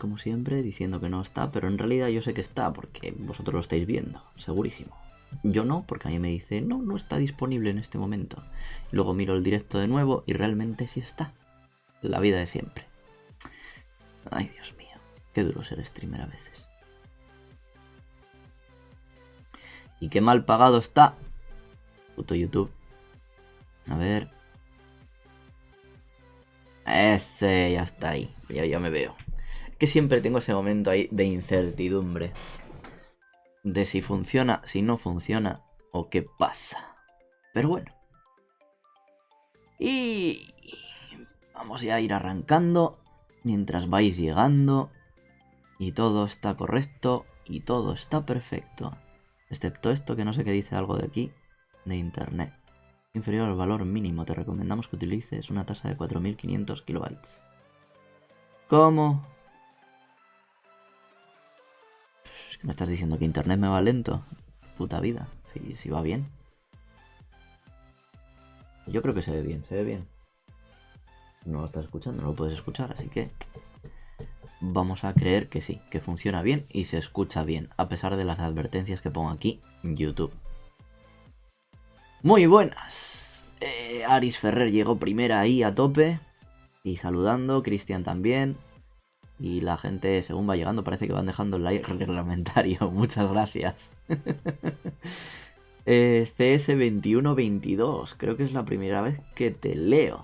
como siempre, diciendo que no está, pero en realidad yo sé que está, porque vosotros lo estáis viendo, segurísimo. Yo no, porque a mí me dice, no, no está disponible en este momento. Luego miro el directo de nuevo y realmente sí está. La vida de siempre. Ay, Dios mío, qué duro ser streamer a veces. Y qué mal pagado está. Puto YouTube. A ver. Ese ya está ahí. Ya me veo. Que siempre tengo ese momento ahí de incertidumbre. De si funciona, si no funciona o qué pasa. Pero bueno. Y vamos ya a ir arrancando mientras vais llegando. Y todo está correcto y todo está perfecto. Excepto esto que no sé qué dice algo de aquí. De internet. Inferior al valor mínimo. Te recomendamos que utilices una tasa de 4500 kilobytes. ¿Cómo? Es que me estás diciendo que internet me va lento. Puta vida. Si va bien. Yo creo que se ve bien, se ve bien. No lo estás escuchando, no lo puedes escuchar, así que vamos a creer que sí, que funciona bien y se escucha bien, a pesar de las advertencias que pongo aquí en YouTube. Muy buenas. Aris Ferrer llegó primera ahí a tope. Y saludando, Cristian también. Y la gente, según va llegando, parece que van dejando el like reglamentario. Muchas gracias. CS2122. Creo que es la primera vez que te leo.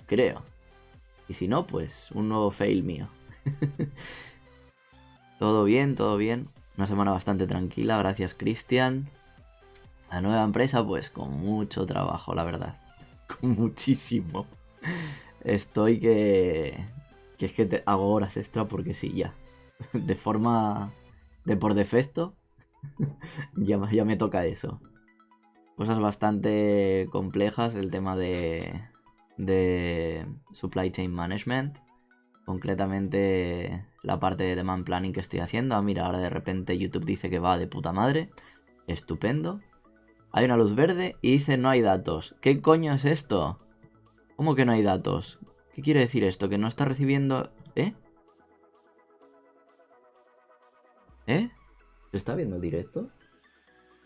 Creo. Y si no, pues un nuevo fail mío. Todo bien, todo bien. Una semana bastante tranquila, gracias Cristian. La nueva empresa, pues con mucho trabajo, la verdad. Con muchísimo. Estoy que es que te hago horas extra porque sí, ya. De forma de por defecto, ya me toca eso. Cosas bastante complejas, el tema de supply chain management. Concretamente la parte de demand planning que estoy haciendo. Ah, mira, ahora de repente YouTube dice que va de puta madre. Estupendo. Hay una luz verde y dice no hay datos. ¿Qué coño es esto? ¿Cómo que no hay datos? ¿Qué quiere decir esto? ¿Que no está recibiendo...? ¿Eh? ¿Eh? ¿Se está viendo el directo?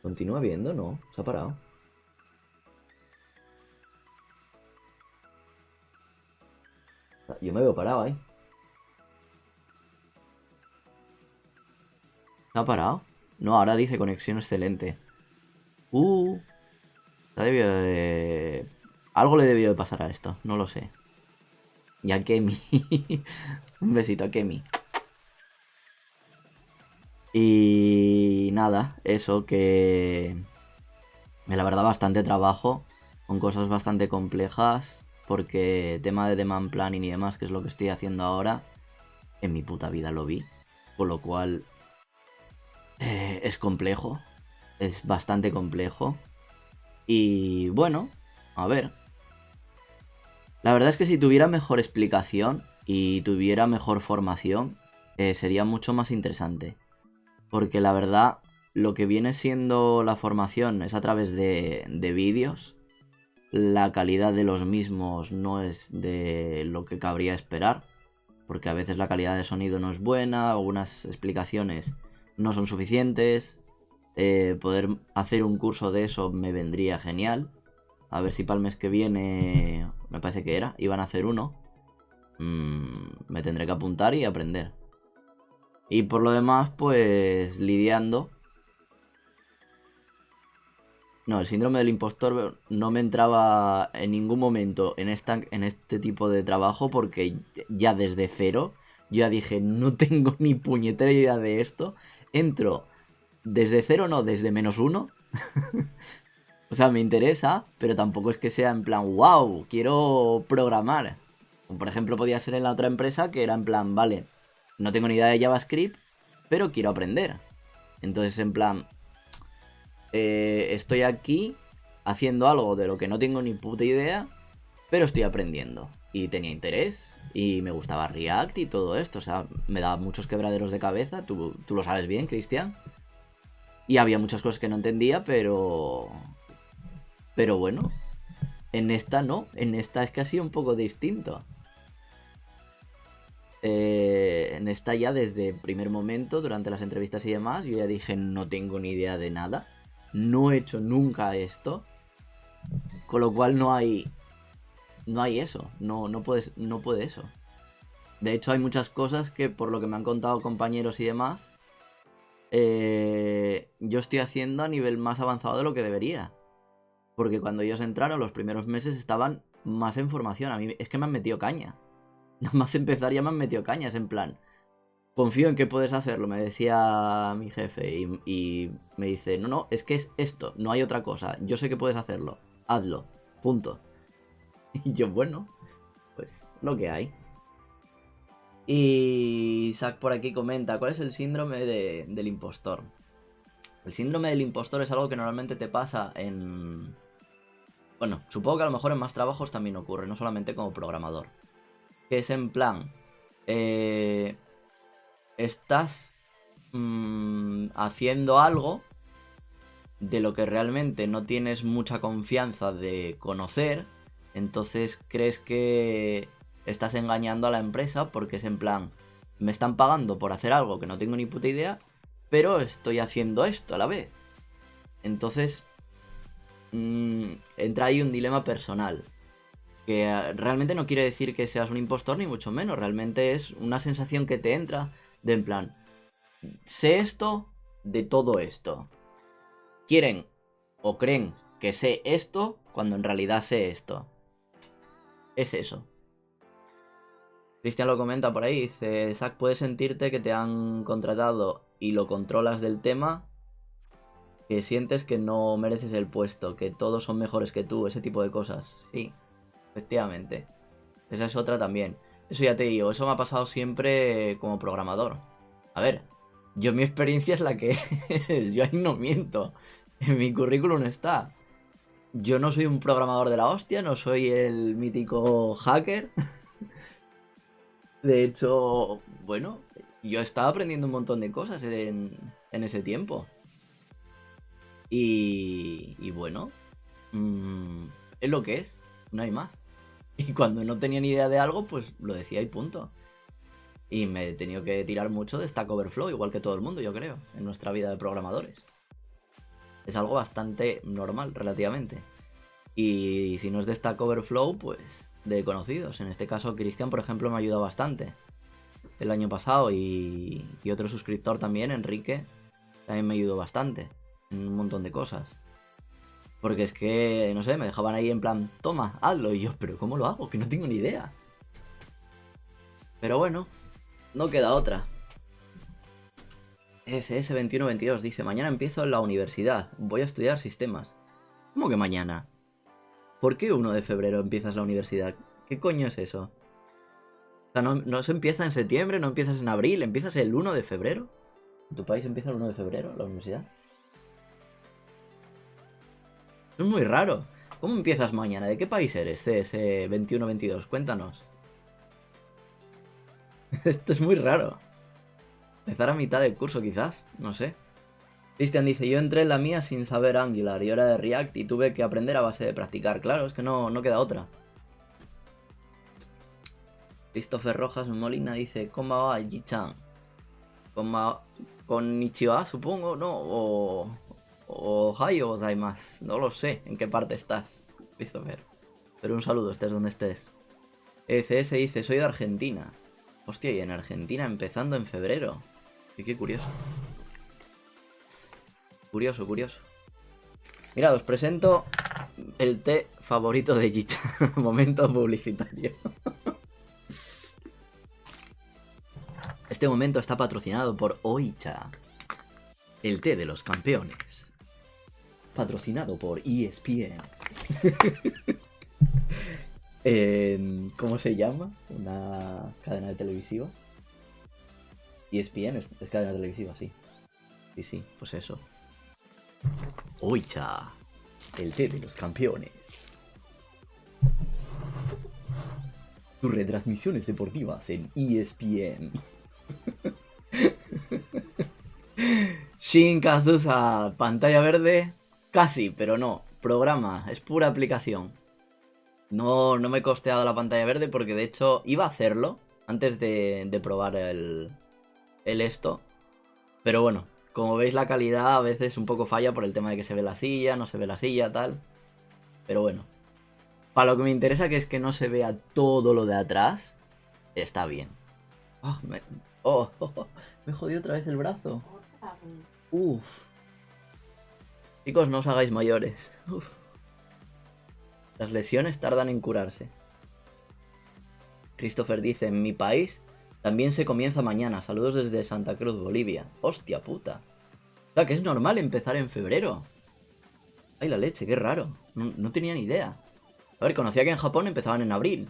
¿Continúa viendo? No, se ha parado. Yo me veo parado ahí. ¿Se ha parado? No, ahora dice conexión excelente. Debió de... Algo le debió de pasar a esto, no lo sé. Y a Kemi. Un besito a Kemi. Y nada, eso que... La verdad bastante trabajo. Con cosas bastante complejas. Porque tema de demand planning y demás, que es lo que estoy haciendo ahora, en mi puta vida lo vi. Con lo cual... es complejo. Es bastante complejo. Y bueno, a ver. La verdad es que si tuviera mejor explicación y tuviera mejor formación, sería mucho más interesante. Porque la verdad, lo que viene siendo la formación es a través de vídeos. La calidad de los mismos no es de lo que cabría esperar. Porque a veces la calidad de sonido no es buena, algunas explicaciones no son suficientes. Poder hacer un curso de eso me vendría genial. A ver si para el mes que viene, me parece que era, iban a hacer uno. Me tendré que apuntar y aprender. Y por lo demás, pues lidiando. No, el síndrome del impostor no me entraba en ningún momento en este tipo de trabajo porque ya desde cero yo ya dije, no tengo ni puñetera idea de esto. Entro desde cero, no, desde -1. O sea, me interesa, pero tampoco es que sea en plan, wow, quiero programar. Por ejemplo, podía ser en la otra empresa que era en plan, vale, no tengo ni idea de JavaScript, pero quiero aprender. Entonces, en plan, estoy aquí haciendo algo de lo que no tengo ni puta idea, pero estoy aprendiendo. Y tenía interés, y me gustaba React y todo esto. O sea, me daba muchos quebraderos de cabeza, tú lo sabes bien, Cristian. Y había muchas cosas que no entendía, pero bueno, en esta no, en esta es que ha sido un poco distinto. Está ya desde el primer momento, durante las entrevistas y demás. Yo ya dije, no tengo ni idea de nada. No he hecho nunca esto. Con lo cual no hay eso. No puede eso. De hecho, hay muchas cosas que, por lo que me han contado compañeros y demás, yo estoy haciendo a nivel más avanzado de lo que debería. Porque cuando ellos entraron, los primeros meses estaban más en formación. A mí es que me han metido caña. Nada más empezar ya me han metido caña. Es en plan, confío en que puedes hacerlo, me decía mi jefe. Y me dice, no, es que es esto, no hay otra cosa. Yo sé que puedes hacerlo, hazlo, punto. Y yo, bueno, pues lo que hay. Y Isaac por aquí comenta, ¿cuál es el síndrome del impostor? El síndrome del impostor es algo que normalmente te pasa en... Bueno, supongo que a lo mejor en más trabajos también ocurre, no solamente como programador. Que es en plan... estás haciendo algo de lo que realmente no tienes mucha confianza de conocer, entonces crees que estás engañando a la empresa porque es en plan, me están pagando por hacer algo que no tengo ni puta idea, pero estoy haciendo esto a la vez. Entonces entra ahí un dilema personal, que realmente no quiere decir que seas un impostor ni mucho menos, realmente es una sensación que te entra de en plan, sé esto de todo esto. Quieren o creen que sé esto cuando en realidad sé esto. Es eso. Cristian lo comenta por ahí, dice, Zack, puedes sentirte que te han contratado y lo controlas del tema, que sientes que no mereces el puesto, que todos son mejores que tú, ese tipo de cosas. Sí, efectivamente. Esa es otra también. Eso ya te digo, eso me ha pasado siempre como programador. A ver, yo mi experiencia es la que es, yo ahí no miento. En mi currículum está. Yo no soy un programador de la hostia, no soy el mítico hacker. De hecho, bueno, yo estaba aprendiendo un montón de cosas en ese tiempo. Y bueno, es lo que es, no hay más. Y cuando no tenía ni idea de algo, pues lo decía y punto. Y me he tenido que tirar mucho de Stack Overflow, igual que todo el mundo, yo creo, en nuestra vida de programadores. Es algo bastante normal, relativamente. Y si no es de Stack Overflow, pues de conocidos. En este caso, Cristian, por ejemplo, me ha ayudado bastante el año pasado. Y otro suscriptor también, Enrique, también me ayudó bastante en un montón de cosas. Porque es que, no sé, me dejaban ahí en plan, toma, hazlo. Y yo, pero ¿cómo lo hago? Que no tengo ni idea. Pero bueno, no queda otra. ECS2122 dice, mañana empiezo en la universidad. Voy a estudiar sistemas. ¿Cómo que mañana? ¿Por qué 1 de febrero empiezas la universidad? ¿Qué coño es eso? O sea, no se empieza en septiembre, no empiezas en abril, empiezas el 1 de febrero. ¿En tu país empieza el 1 de febrero la universidad? Es muy raro. ¿Cómo empiezas mañana? ¿De qué país eres, CS2122? Cuéntanos. Esto es muy raro. Empezar a mitad del curso quizás, no sé. Cristian dice, yo entré en la mía sin saber Angular y hora de React y tuve que aprender a base de practicar. Claro, es que no queda otra. Christopher Rojas Molina dice, ¿cómo va, Ji-chan? Con Nichiwa, supongo, ¿no? O Ohio gozaimasu. No lo sé en qué parte estás, Christopher. Pero un saludo, estés donde estés. ECS dice, soy de Argentina. Hostia, y en Argentina empezando en febrero. Y qué curioso. Curioso, curioso. Mirad, os presento el té favorito de Ji-chan. Momento publicitario. Este momento está patrocinado por Oicha, el té de los campeones. Patrocinado por ESPN. ¿Cómo se llama? Una cadena televisiva. ESPN es cadena televisiva, sí. Sí, pues eso. Oicha, el té de los campeones. Tus retransmisiones deportivas en ESPN. Shin Kazusa, pantalla verde. Casi, pero no. Programa, es pura aplicación. No me he costeado la pantalla verde porque de hecho iba a hacerlo. antes de probar el esto. Pero bueno, como veis la calidad a veces un poco falla por el tema de que se ve la silla, no se ve la silla, tal. Pero bueno, para lo que me interesa, que es que no se vea todo lo de atrás, está bien. Oh, me jodió otra vez el brazo. Uf. Chicos, no os hagáis mayores. Uf. Las lesiones tardan en curarse. Christopher dice, en mi país también se comienza mañana. Saludos desde Santa Cruz, Bolivia. Hostia puta. O sea, que es normal empezar en febrero. Ay, la leche, qué raro. No tenía ni idea. A ver, conocía que en Japón empezaban en abril.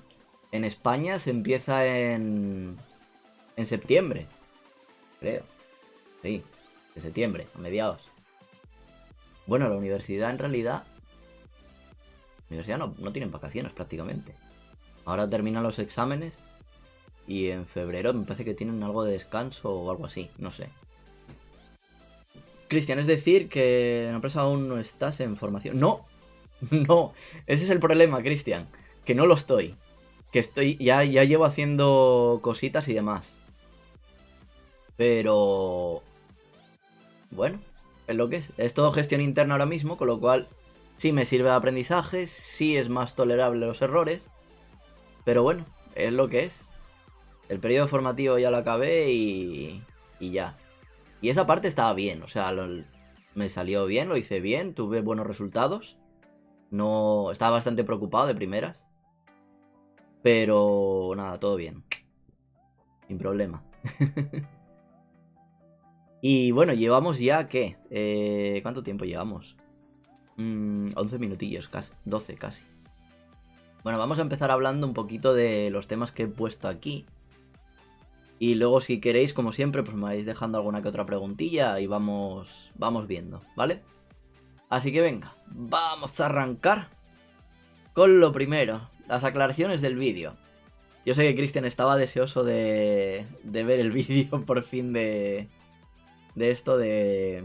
En España se empieza en septiembre. Creo. Sí, de septiembre, a mediados. Bueno, la universidad en realidad... La universidad no tienen vacaciones prácticamente. Ahora terminan los exámenes y en febrero me parece que tienen algo de descanso o algo así, no sé. Cristian, es decir que en la empresa aún no estás en formación. No, no, ese es el problema, Cristian, que no lo estoy. Que estoy, ya llevo haciendo cositas y demás. Pero... Bueno, es lo que es. Es todo gestión interna ahora mismo, con lo cual sí me sirve de aprendizaje, sí es más tolerable los errores. Pero bueno, es lo que es. El periodo formativo ya lo acabé y ya. Y esa parte estaba bien, o sea, me salió bien, lo hice bien, tuve buenos resultados. No, estaba bastante preocupado de primeras. Pero nada, todo bien. Sin problema. Y bueno, llevamos ya, ¿qué? ¿Cuánto tiempo llevamos? 11 minutillos, casi. 12 casi. Bueno, vamos a empezar hablando un poquito de los temas que he puesto aquí. Y luego si queréis, como siempre, pues me vais dejando alguna que otra preguntilla y vamos viendo, ¿vale? Así que venga, vamos a arrancar con lo primero, las aclaraciones del vídeo. Yo sé que Cristian estaba deseoso de ver el vídeo por fin de esto de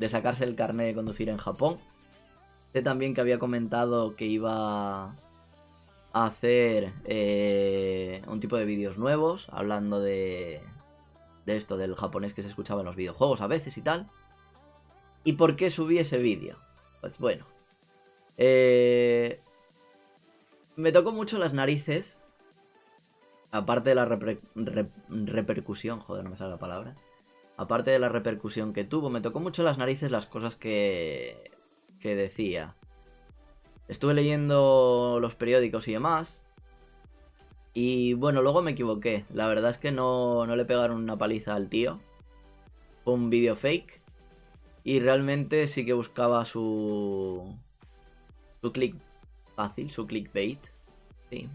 sacarse el carnet de conducir en Japón. Sé también que había comentado que iba a hacer un tipo de vídeos nuevos hablando de esto del japonés que se escuchaba en los videojuegos a veces y tal. ¿Y por qué subí ese vídeo? Pues bueno, me tocó mucho las narices, aparte de la repercusión, joder, no me sale la palabra. Aparte de la repercusión que tuvo, me tocó mucho las narices las cosas que decía. Estuve leyendo los periódicos y demás. Y bueno, luego me equivoqué. La verdad es que no le pegaron una paliza al tío. Fue un vídeo fake. Y realmente sí que buscaba su click fácil, su clickbait. Sí,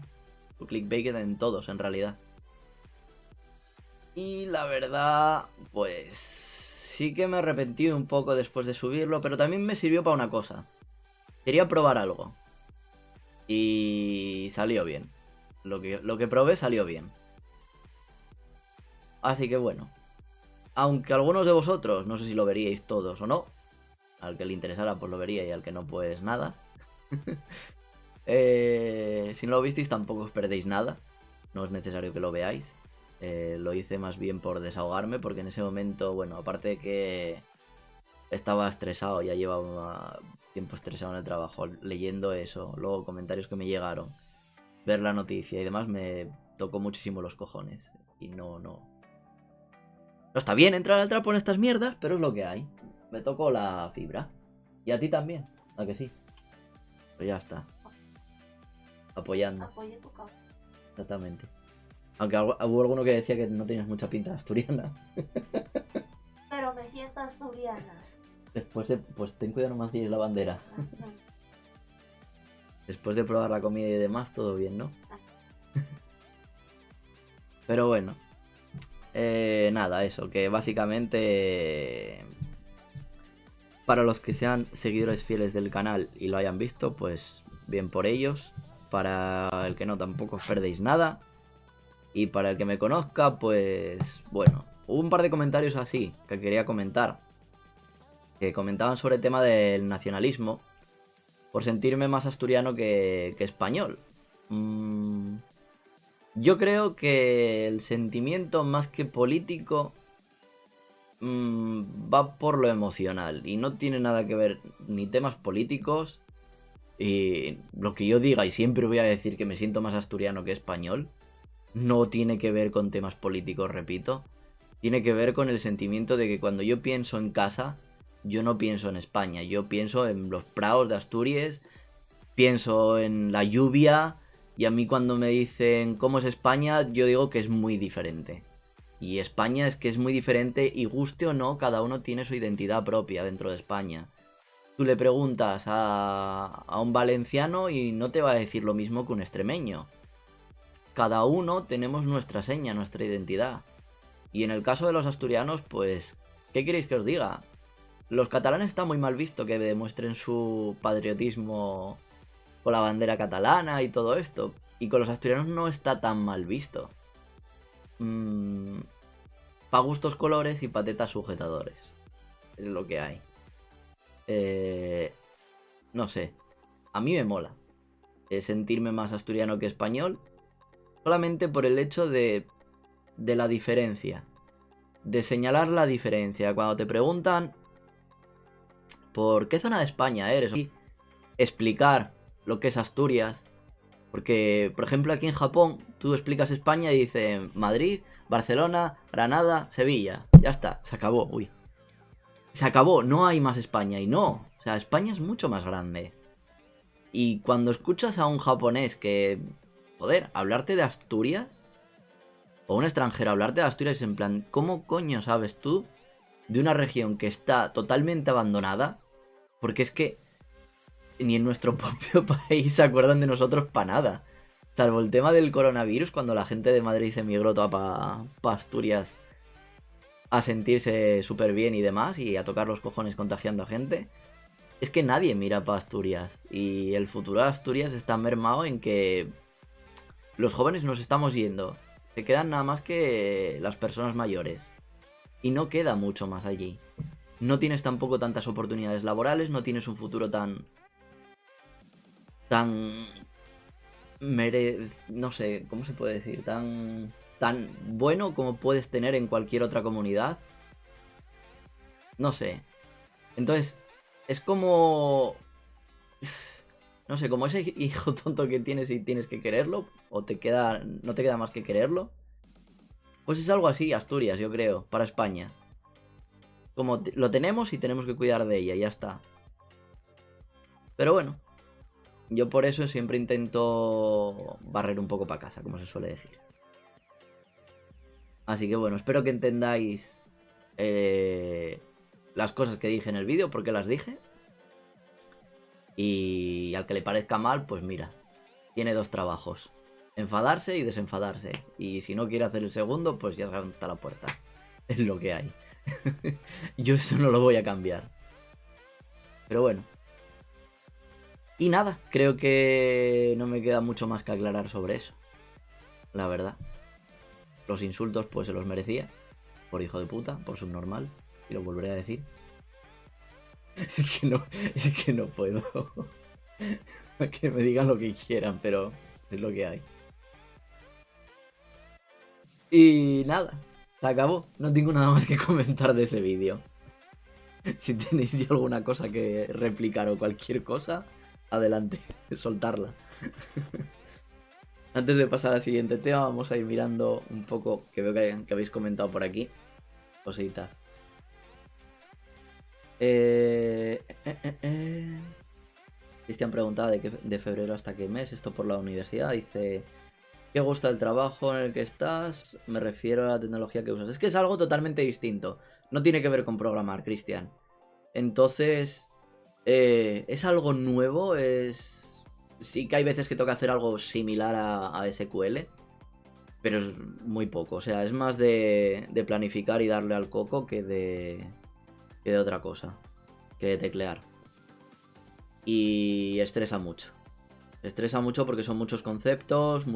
su clickbait en todos en realidad. Y la verdad, pues sí que me arrepentí un poco después de subirlo, pero también me sirvió para una cosa. Quería probar algo. Y salió bien. Lo que probé salió bien. Así que bueno. Aunque algunos de vosotros, no sé si lo veríais todos o no. Al que le interesara pues lo vería y al que no pues nada. Si no lo visteis tampoco os perdéis nada. No es necesario que lo veáis. Lo hice más bien por desahogarme porque en ese momento, bueno, aparte de que estaba estresado, ya llevaba tiempo estresado en el trabajo, leyendo eso, luego comentarios que me llegaron, ver la noticia y demás, me tocó muchísimo los cojones. Y no está bien entrar al trapo en estas mierdas, pero es lo que hay. Me tocó la fibra. Y a ti también, ¿a que sí? Pues ya está. Apoyando. Apoye tu causa. Exactamente. Aunque hubo alguno que decía que no tenías mucha pinta asturiana. Pero me siento asturiana. Después de... Pues ten cuidado, no mancilles la bandera. Después de probar la comida y demás, todo bien, ¿no? Pero bueno. Nada, eso. Que básicamente... Para los que sean seguidores fieles del canal y lo hayan visto, pues bien por ellos. Para el que no, tampoco os perdéis nada. Y para el que me conozca, pues bueno, hubo un par de comentarios así que quería comentar. Que comentaban sobre el tema del nacionalismo. Por sentirme más asturiano que español. Yo creo que el sentimiento más que político va por lo emocional y no tiene nada que ver ni temas políticos y lo que yo diga y siempre voy a decir que me siento más asturiano que español no tiene que ver con temas políticos, repito, tiene que ver con el sentimiento de que cuando yo pienso en casa yo no pienso en España, yo pienso en los prados de Asturias, pienso en la lluvia y a mí cuando me dicen cómo es España yo digo que es muy diferente. Y España es que es muy diferente y guste o no, cada uno tiene su identidad propia dentro de España. Tú le preguntas a un valenciano y no te va a decir lo mismo que un extremeño. Cada uno tenemos nuestra seña, nuestra identidad. Y en el caso de los asturianos, pues, ¿qué queréis que os diga? Los catalanes está muy mal visto que demuestren su patriotismo con la bandera catalana y todo esto. Y con los asturianos no está tan mal visto. Pa' gustos colores y patetas sujetadores. Es lo que hay. No sé. A mí me mola sentirme más asturiano que español. Solamente por el hecho de la diferencia. De señalar la diferencia. Cuando te preguntan por qué zona de España eres. Y explicar lo que es Asturias. Porque, por ejemplo, aquí en Japón, tú explicas España y dicen Madrid, Barcelona, Granada, Sevilla. Ya está, se acabó. Uy. Se acabó, no hay más España. Y no, o sea, España es mucho más grande. Y cuando escuchas a un japonés que, joder, hablarte de Asturias, o un extranjero hablarte de Asturias, es en plan, ¿cómo coño sabes tú de una región que está totalmente abandonada? Porque es que ni en nuestro propio país se acuerdan de nosotros para nada. Salvo el tema del coronavirus, cuando la gente de Madrid se emigró toda para Asturias a sentirse súper bien y demás, y a tocar los cojones contagiando a gente. Es que nadie mira para Asturias. Y el futuro de Asturias está mermado en que los jóvenes nos estamos yendo. Se quedan nada más que las personas mayores. Y no queda mucho más allí. No tienes tampoco tantas oportunidades laborales, no tienes un futuro tan no sé, ¿cómo se puede decir? Tan bueno como puedes tener en cualquier otra comunidad. No sé. Entonces, es como... No sé, como ese hijo tonto que tienes y tienes que quererlo, o no te queda más que quererlo. Pues es algo así, Asturias, yo creo, para España. Como lo tenemos y tenemos que cuidar de ella, ya está. Pero bueno, yo por eso siempre intento barrer un poco para casa, como se suele decir. Así que bueno, espero que entendáis las cosas que dije en el vídeo, porque las dije. Y al que le parezca mal, pues mira, tiene dos trabajos. Enfadarse y desenfadarse. Y si no quiere hacer el segundo, pues ya está la puerta. Es lo que hay. Yo eso no lo voy a cambiar. Pero bueno. Y nada, creo que no me queda mucho más que aclarar sobre eso. La verdad. Los insultos pues se los merecía. Por hijo de puta, por subnormal. Y lo volveré a decir. Es que no puedo. Que me digan lo que quieran, pero es lo que hay. Y nada, se acabó. No tengo nada más que comentar de ese vídeo. Si tenéis ya alguna cosa que replicar o cualquier cosa, adelante, soltarla. Antes de pasar al siguiente tema, vamos a ir mirando un poco, que veo que habéis comentado por aquí, cositas. Cristian preguntaba de febrero hasta qué mes, esto por la universidad. Dice, ¿qué gusta el trabajo en el que estás? Me refiero a la tecnología que usas. Es que es algo totalmente distinto. No tiene que ver con programar, Cristian. Entonces, es algo nuevo. Sí que hay veces que toca hacer algo similar a SQL. Pero es muy poco. O sea, es más de planificar y darle al coco que de otra cosa. Que de teclear. Y estresa mucho. Estresa mucho porque son muchos conceptos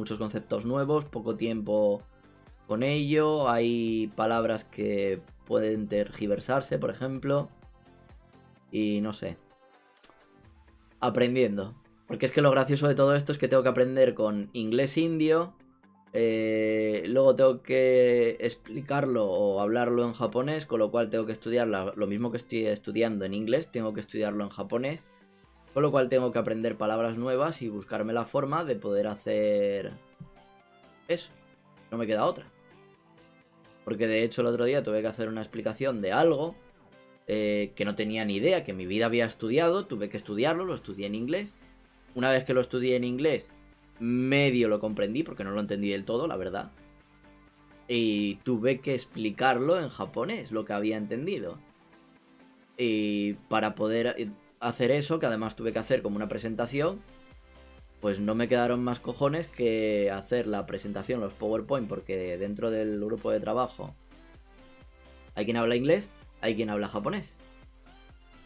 nuevos, poco tiempo con ello. Hay palabras que pueden tergiversarse, por ejemplo. Y no sé. Aprendiendo. Porque es que lo gracioso de todo esto es que tengo que aprender con inglés indio, Luego tengo que explicarlo o hablarlo en japonés, con lo cual tengo que estudiar lo mismo que estoy estudiando en inglés, tengo que estudiarlo en japonés, con lo cual tengo que aprender palabras nuevas y buscarme la forma de poder hacer eso. No me queda otra. Porque de hecho el otro día tuve que hacer una explicación de algo que no tenía ni idea, que en mi vida había estudiado, tuve que estudiarlo, lo estudié en inglés. Una vez que lo estudié en inglés, medio lo comprendí, porque no lo entendí del todo, la verdad. Y tuve que explicarlo en japonés, lo que había entendido. Y para poder hacer eso, que además tuve que hacer como una presentación, pues no me quedaron más cojones que hacer la presentación, los PowerPoint, porque dentro del grupo de trabajo hay quien habla inglés, hay quien habla japonés.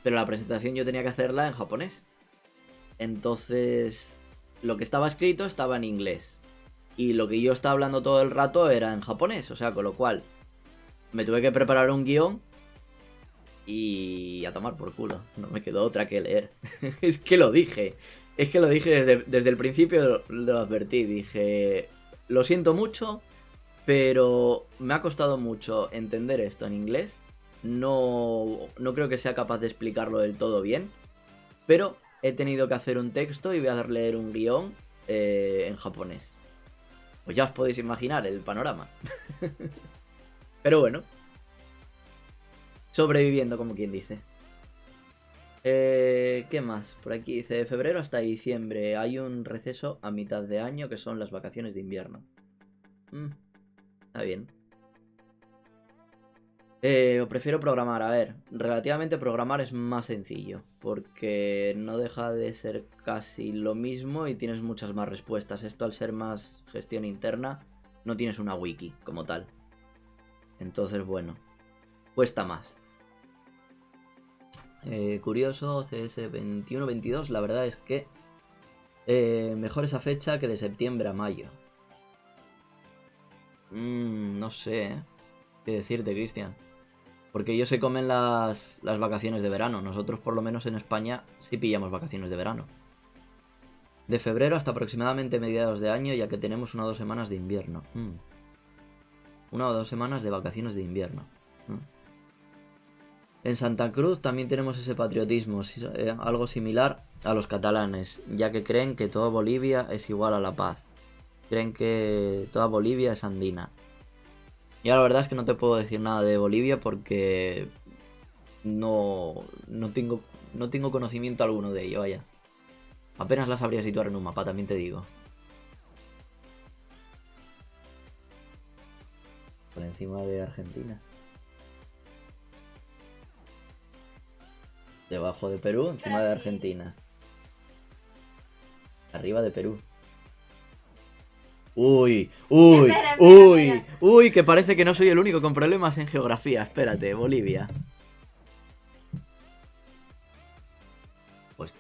Pero la presentación yo tenía que hacerla en japonés. Entonces, lo que estaba escrito estaba en inglés. Y lo que yo estaba hablando todo el rato era en japonés. O sea, con lo cual me tuve que preparar un guión y a tomar por culo. No me quedó otra que leer. Es que lo dije. Es que lo dije desde el principio, lo advertí. Dije, lo siento mucho, pero me ha costado mucho entender esto en inglés. No creo que sea capaz de explicarlo del todo bien. Pero he tenido que hacer un texto y voy a leer un guión en japonés. Pues ya os podéis imaginar el panorama. Pero bueno, sobreviviendo como quien dice. ¿Qué más? Por aquí dice, de febrero hasta diciembre hay un receso a mitad de año que son las vacaciones de invierno. Está bien. O prefiero programar. A ver, relativamente programar es más sencillo, porque no deja de ser casi lo mismo y tienes muchas más respuestas. Esto al ser más gestión interna, no tienes una wiki como tal. Entonces, bueno, cuesta más. Curioso, CS 21-22, la verdad es que mejor esa fecha que de septiembre a mayo. No sé, qué decirte, Cristian. Porque ellos se comen las vacaciones de verano. Nosotros, por lo menos en España, sí pillamos vacaciones de verano. De febrero hasta aproximadamente mediados de año, ya que tenemos 1 o 2 semanas de invierno. 1 o 2 semanas de vacaciones de invierno. En Santa Cruz también tenemos ese patriotismo, algo similar a los catalanes, ya que creen que toda Bolivia es igual a la paz. Creen que toda Bolivia es andina. Y la verdad es que no te puedo decir nada de Bolivia porque no tengo conocimiento alguno de ello, vaya. Apenas la sabría situar en un mapa, también te digo. Por encima de Argentina. Debajo de Perú, encima de Brasil. Argentina. Arriba de Perú. Uy, Espera, espera, espera. uy, que parece que no soy el único con problemas en geografía. Espérate, Bolivia. Pues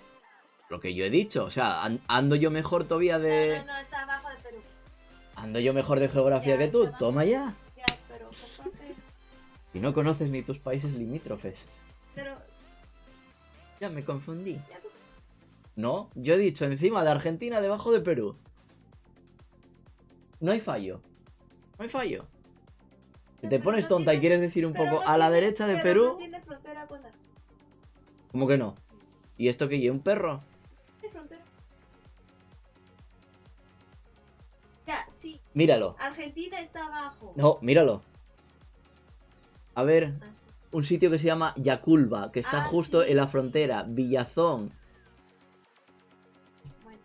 lo que yo he dicho, o sea, ando yo mejor todavía de... No, está abajo de Perú. Ando yo mejor de geografía Ya, que tú, está abajo. toma ya. Ya, pero comparte. Si no conoces ni tus países limítrofes. Pero, Ya me confundí. ya tú. No, yo he dicho encima de Argentina, debajo de Perú. No hay fallo. No hay fallo. Si te Pero pones no tonta y tiene- quieres decir un pero poco no a la tiene- derecha de pero Perú, no tiene frontera con Argentina. ¿cómo que no? ¿Y esto que lleva un perro? ¿Hay frontera? Ya, sí. Míralo. Argentina está abajo. No, míralo. A ver, Ah, sí. un sitio que se llama Yaculba, que está justo Sí, en la sí. frontera. Villazón. Bueno,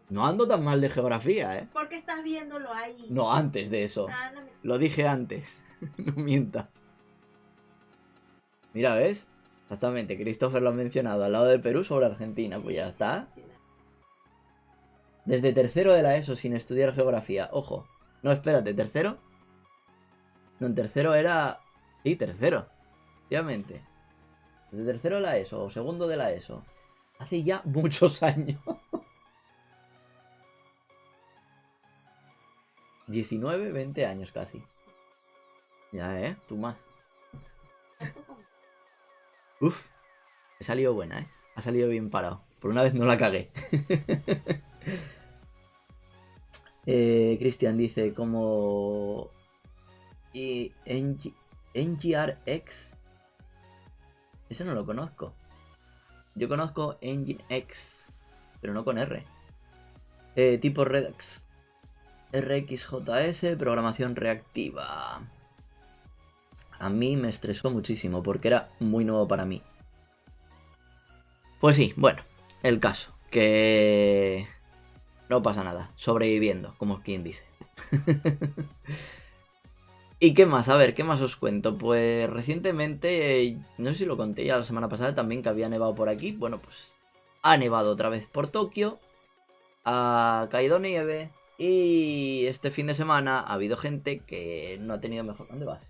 No ando tan mal de geografía, ¿eh? ¿por qué estás viéndolo ahí? No, antes de eso. Ah, no me... Lo dije antes. No mientas. Mira, ¿ves? Exactamente, Christopher lo ha mencionado al lado de Perú sobre Argentina. Pues ya Sí, está. sí, Desde tercero de la ESO sin estudiar geografía. Ojo. No, espérate, ¿tercero? No, en tercero era... Sí, tercero. Efectivamente. Desde tercero de la ESO o segundo de la ESO. Hace ya muchos años. 19, 20 años casi. Ya, tú más. Uf. He salido buena, Ha salido bien parado. Por una vez no la cagué. Cristian dice como... Y NGRX. Ese no lo conozco. Yo conozco Engine X, pero no con R. Tipo Redux. RxJS, programación reactiva. A mí me estresó muchísimo porque era muy nuevo para mí. Pues sí, bueno, el caso. Que no pasa nada. Sobreviviendo, como quien dice. ¿Y qué más? A ver, ¿qué más os cuento? Pues recientemente, no sé si lo conté ya la semana pasada también que había nevado por aquí. Bueno, pues ha nevado otra vez por Tokio. Ha caído nieve. Y este fin de semana ha habido gente que no ha tenido mejor... ¿Dónde vas?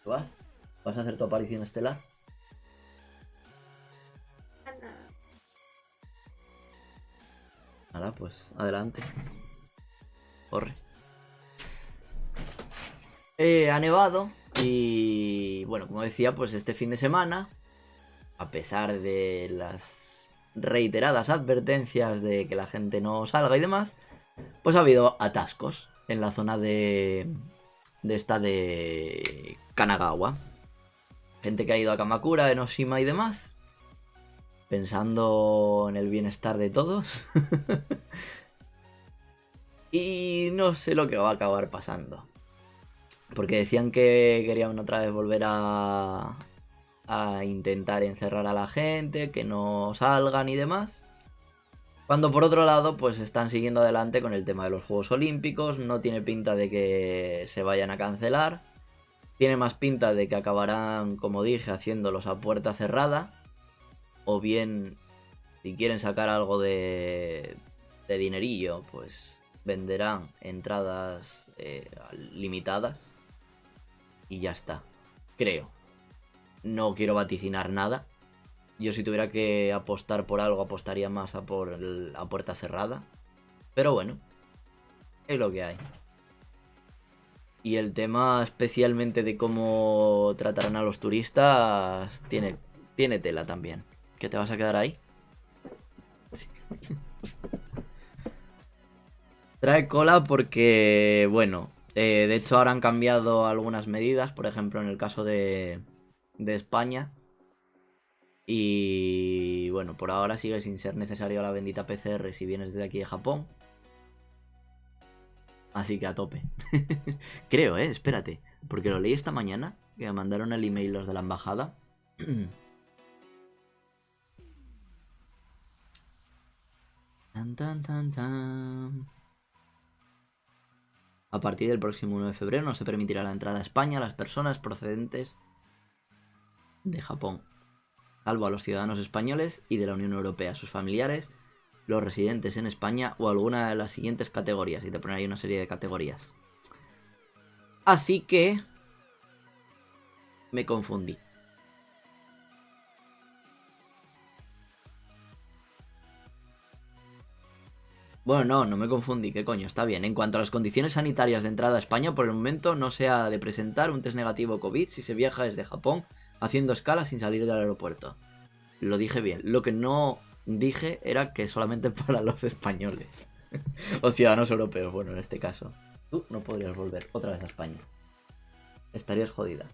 ¿Qué vas? ¿Vas a hacer tu aparición estelar? Ana, Nada, pues adelante. Corre. Ha nevado y bueno, como decía, pues este fin de semana, a pesar de las reiteradas advertencias de que la gente no salga y demás, pues ha habido atascos en la zona de esta de Kanagawa. Gente que ha ido a Kamakura, Enoshima y demás, pensando en el bienestar de todos. Y no sé lo que va a acabar pasando. Porque decían que querían otra vez volver a intentar encerrar a la gente, que no salgan y demás. Cuando por otro lado, pues están siguiendo adelante con el tema de los Juegos Olímpicos. No tiene pinta de que se vayan a cancelar. Tiene más pinta de que acabarán, como dije, haciéndolos a puerta cerrada. O bien, si quieren sacar algo de dinerillo, pues venderán entradas limitadas. Y ya está. Creo. No quiero vaticinar nada. Yo si tuviera que apostar por algo, apostaría más a por la puerta cerrada. Pero bueno, es lo que hay. Y el tema especialmente de cómo tratarán a los turistas tiene tela también. ¿Que te vas a quedar ahí? Sí. Trae cola porque, bueno, de hecho ahora han cambiado algunas medidas. Por ejemplo, en el caso de España. Y bueno, por ahora sigue sin ser necesario la bendita PCR si vienes desde aquí de Japón. Así que a tope. Creo, espérate. Porque lo leí esta mañana, que me mandaron el email los de la embajada. Tan, tan, tan, tan. A partir del próximo 1 de febrero no se permitirá la entrada a España a las personas procedentes de Japón, salvo a los ciudadanos españoles y de la Unión Europea, sus familiares, los residentes en España o alguna de las siguientes categorías. Y te ponen ahí una serie de categorías. Así que me confundí. Bueno, no me confundí, qué coño, está bien. En cuanto a las condiciones sanitarias de entrada a España, por el momento no se ha de presentar un test negativo COVID si se viaja desde Japón haciendo escala sin salir del aeropuerto. Lo dije bien. Lo que no dije era que solamente para los españoles. O ciudadanos europeos, bueno, en este caso. Tú no podrías volver otra vez a España. Estarías jodida.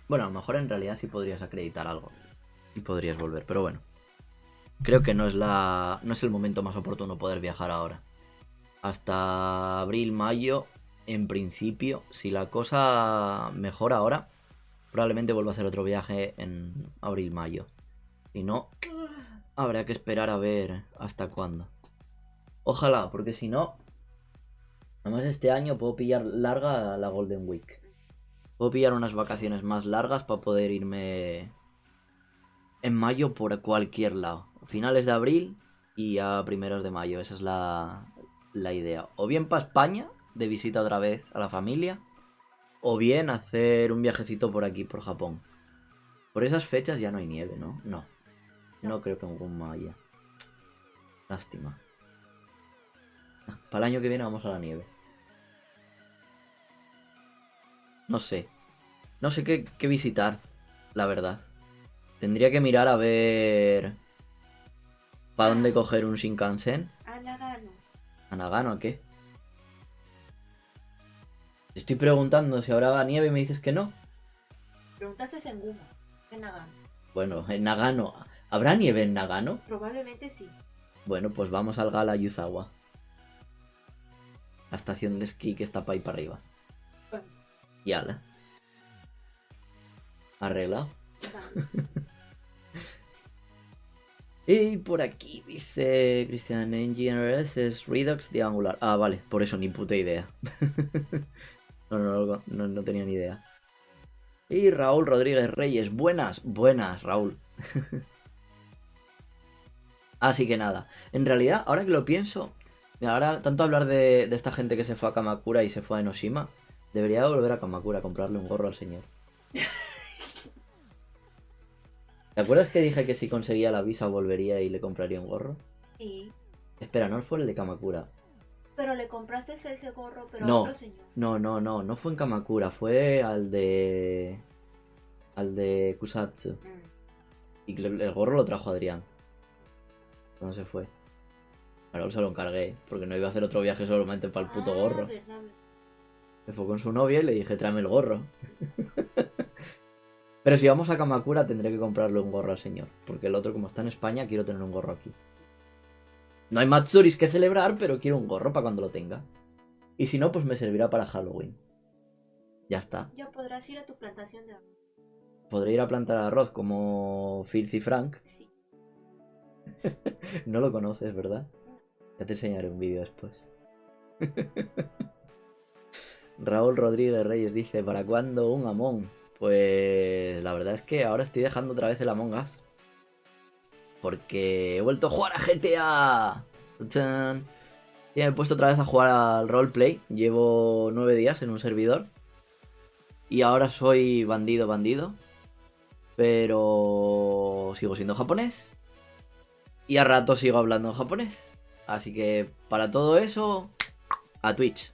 Bueno, a lo mejor en realidad sí podrías acreditar algo. Y podrías volver, pero bueno. Creo que no es el momento más oportuno poder viajar ahora. Hasta abril, mayo, en principio, si la cosa mejora ahora, probablemente vuelva a hacer otro viaje en abril, mayo. Si no, habrá que esperar a ver hasta cuándo. Ojalá, porque si no, además este año puedo pillar larga la Golden Week. Puedo pillar unas vacaciones más largas para poder irme en mayo por cualquier lado. Finales de abril y a primeros de mayo. Esa es la idea. O bien para España, de visita otra vez a la familia. O bien hacer un viajecito por aquí, por Japón. Por esas fechas ya no hay nieve, ¿no? No. No creo que en Gunma haya. Lástima. Para el año que viene vamos a la nieve. No sé. No sé qué visitar, la verdad. Tendría que mirar a ver ¿Para dónde coger un Shinkansen? A Nagano. ¿A Nagano a qué? Te estoy preguntando si habrá nieve y me dices que no. Preguntaste en Guma. En Nagano. Bueno, en Nagano. ¿Habrá nieve en Nagano? Probablemente sí. Bueno, pues vamos al Gala Yuzawa. La estación de esquí que está para ahí para arriba. Bueno, Y ala. Arreglado. vale. Y por aquí dice Christian Engineers es Redux Diangular. Ah, vale, por eso ni puta idea. No tenía ni idea. Y Raúl Rodríguez Reyes, buenas, buenas, Raúl. Así que nada, en realidad, ahora que lo pienso, mira, ahora tanto hablar de esta gente que se fue a Kamakura y se fue a Enoshima, debería volver a Kamakura a comprarle un gorro al señor. ¿Te acuerdas que dije que si conseguía la visa volvería y le compraría un gorro? Sí. Espera, no fue el de Kamakura. Pero le compraste ese gorro, pero a No, otro señor. no fue en Kamakura, fue al de... Al de Kusatsu. Y el gorro lo trajo Adrián. No se fue. Ahora se lo encargué, porque no iba a hacer otro viaje solamente para el puto gorro. Verdad. Se fue con su novia y le dije, tráeme el gorro. Pero si vamos a Kamakura tendré que comprarle un gorro al señor. Porque el otro, como está en España, quiero tener un gorro aquí. No hay Matsuris que celebrar, pero quiero un gorro para cuando lo tenga. Y si no, pues me servirá para Halloween. Ya está. Ya podrás ir a tu plantación de arroz. Podré ir a plantar arroz como Filthy Frank. Sí. No lo conoces, ¿verdad? Ya te enseñaré un vídeo después. Raúl Rodríguez Reyes dice, ¿para cuándo un Among? Pues la verdad es que ahora estoy dejando otra vez el Among Us. Porque he vuelto a jugar a GTA. ¡Tachán! Y me he puesto otra vez a jugar al roleplay. Llevo 9 días en un servidor. Y ahora soy bandido. Pero sigo siendo japonés. Y a rato sigo hablando en japonés. Así que para todo eso, a Twitch.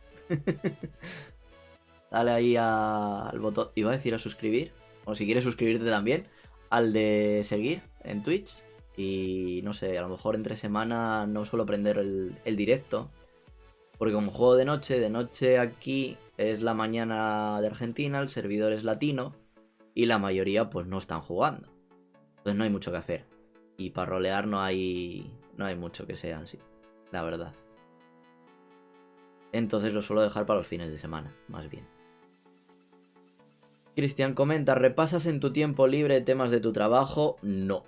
Dale ahí al botón. Iba a decir a suscribir. O si quieres suscribirte también. Al de seguir en Twitch. Y no sé, a lo mejor entre semana no suelo prender el directo. Porque como juego de noche aquí es la mañana de Argentina, el servidor es latino. Y la mayoría pues no están jugando. Entonces no hay mucho que hacer. Y para rolear no hay mucho que sea así, la verdad. Entonces lo suelo dejar para los fines de semana, más bien. Cristian comenta, ¿repasas en tu tiempo libre temas de tu trabajo? No.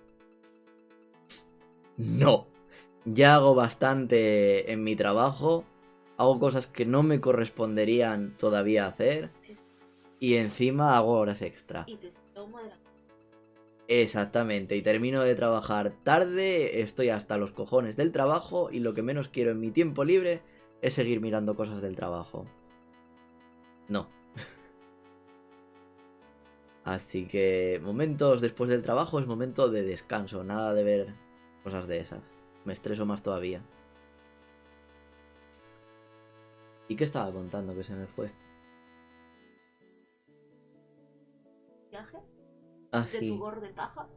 No. Ya hago bastante en mi trabajo. Hago cosas que no me corresponderían todavía hacer. Y encima hago horas extra. Y te tomo de la... Exactamente, y termino de trabajar tarde, estoy hasta los cojones del trabajo y lo que menos quiero en mi tiempo libre es seguir mirando cosas del trabajo. No. Así que momentos después del trabajo es momento de descanso, nada de ver cosas de esas. Me estreso más todavía. ¿Y qué estaba contando que se me fue? ¿Viaje? Ah, ¿De sí. tu gorro de paja?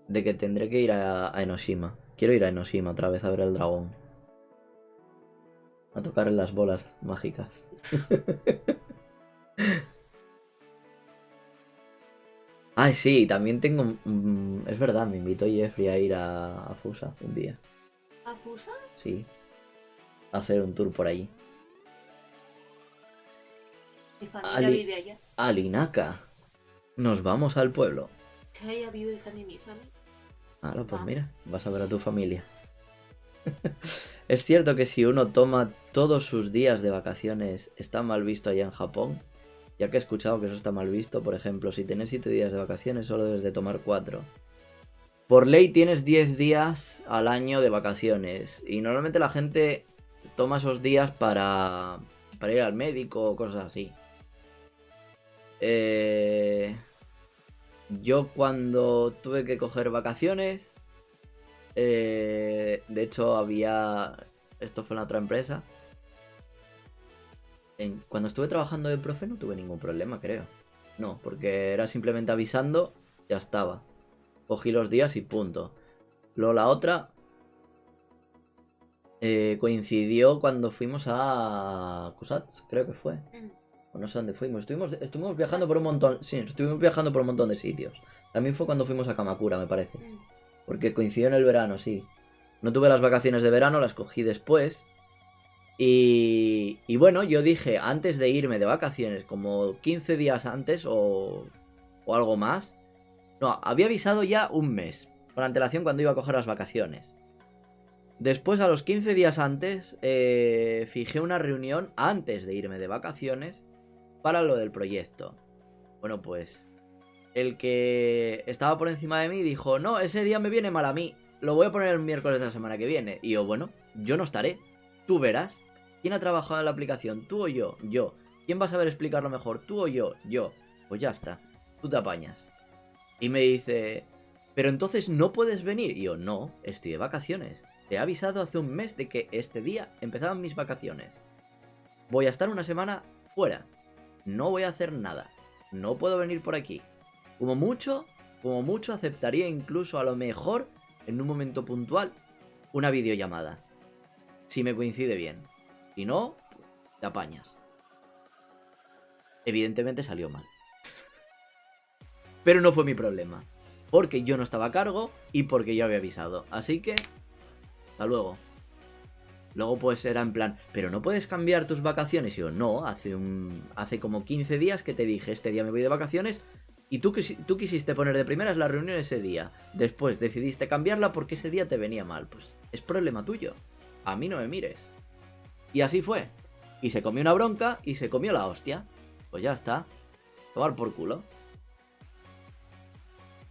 De que tendré que ir a Enoshima. Quiero ir a Enoshima otra vez a ver el dragón. A tocar en las bolas mágicas. Ay, sí, también tengo... es verdad, me invitó Jeffrey a ir a Fusa un día. ¿A Fusa? Sí. A hacer un tour por allí. Mi familia Ali- vive allá. Alinaka. Nos vamos al pueblo. Allá vive también mi familia. Ahora, pues Ah. mira, vas a ver a tu familia. ¿Es cierto que si uno toma todos sus días de vacaciones está mal visto allá en Japón? Ya que he escuchado que eso está mal visto, por ejemplo, si tienes 7 días de vacaciones solo debes de tomar 4. Por ley tienes 10 días al año de vacaciones y normalmente la gente toma esos días para ir al médico o cosas así. Yo cuando tuve que coger vacaciones, de hecho esto fue en otra empresa. Cuando estuve trabajando de profe no tuve ningún problema, creo. No, porque era simplemente avisando, ya estaba. Cogí los días y punto. Luego la otra, coincidió cuando fuimos a Kusatz, creo que fue. Mm. O no sé dónde fuimos. Estuvimos viajando por un montón. Sí, estuvimos viajando por un montón de sitios. También fue cuando fuimos a Kamakura, me parece. Mm. Porque coincidió en el verano, sí. No tuve las vacaciones de verano, las cogí después. Y bueno, yo dije, antes de irme de vacaciones, como 15 días antes o algo más. No, había avisado ya un mes con antelación cuando iba a coger las vacaciones. Después, a los 15 días antes, fijé una reunión antes de irme de vacaciones para lo del proyecto. Bueno, pues el que estaba por encima de mí dijo, no, ese día me viene mal a mí, lo voy a poner el miércoles de la semana que viene. Y yo, bueno, yo no estaré, tú verás. ¿Quién ha trabajado en la aplicación? ¿Tú o yo? Yo. ¿Quién va a saber explicarlo mejor? ¿Tú o yo? Yo. Pues ya está, tú te apañas. Y me dice, pero entonces no puedes venir. Y yo, no, estoy de vacaciones. Te he avisado hace un mes de que este día empezaban mis vacaciones. Voy a estar una semana fuera. No voy a hacer nada. No puedo venir por aquí. Como mucho aceptaría incluso a lo mejor, en un momento puntual, una videollamada. Si me coincide bien. Si no, te apañas. Evidentemente salió mal. Pero no fue mi problema. Porque yo no estaba a cargo y porque yo había avisado. Así que, hasta luego. Luego pues era en plan, pero no puedes cambiar tus vacaciones. Y yo, no, hace como 15 días que te dije, este día me voy de vacaciones. Y tú quisiste poner de primeras la reunión ese día. Después decidiste cambiarla porque ese día te venía mal. Pues es problema tuyo. A mí no me mires. Y así fue. Y se comió una bronca y se comió la hostia. Pues ya está. Tomar por culo.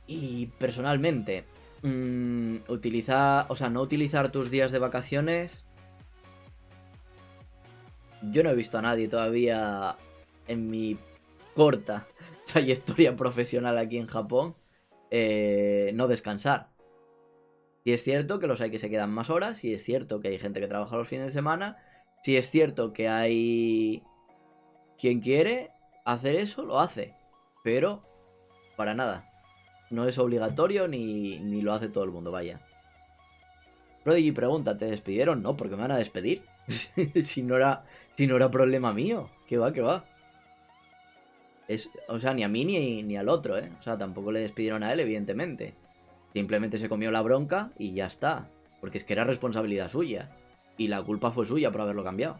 Y personalmente, no utilizar tus días de vacaciones. Yo no he visto a nadie todavía en mi corta trayectoria profesional aquí en Japón no descansar. Si es cierto que los hay que se quedan más horas, si es cierto que hay gente que trabaja los fines de semana, si es cierto que hay quien quiere hacer eso, lo hace. Pero, para nada. No es obligatorio ni lo hace todo el mundo, vaya. Prodigy pregunta, ¿te despidieron? No, porque me van a despedir. si no era problema mío. ¿Qué va, qué va? O sea, ni a mí ni al otro, ¿eh? O sea, tampoco le despidieron a él, evidentemente. Simplemente se comió la bronca y ya está. Porque es que era responsabilidad suya. Y la culpa fue suya por haberlo cambiado.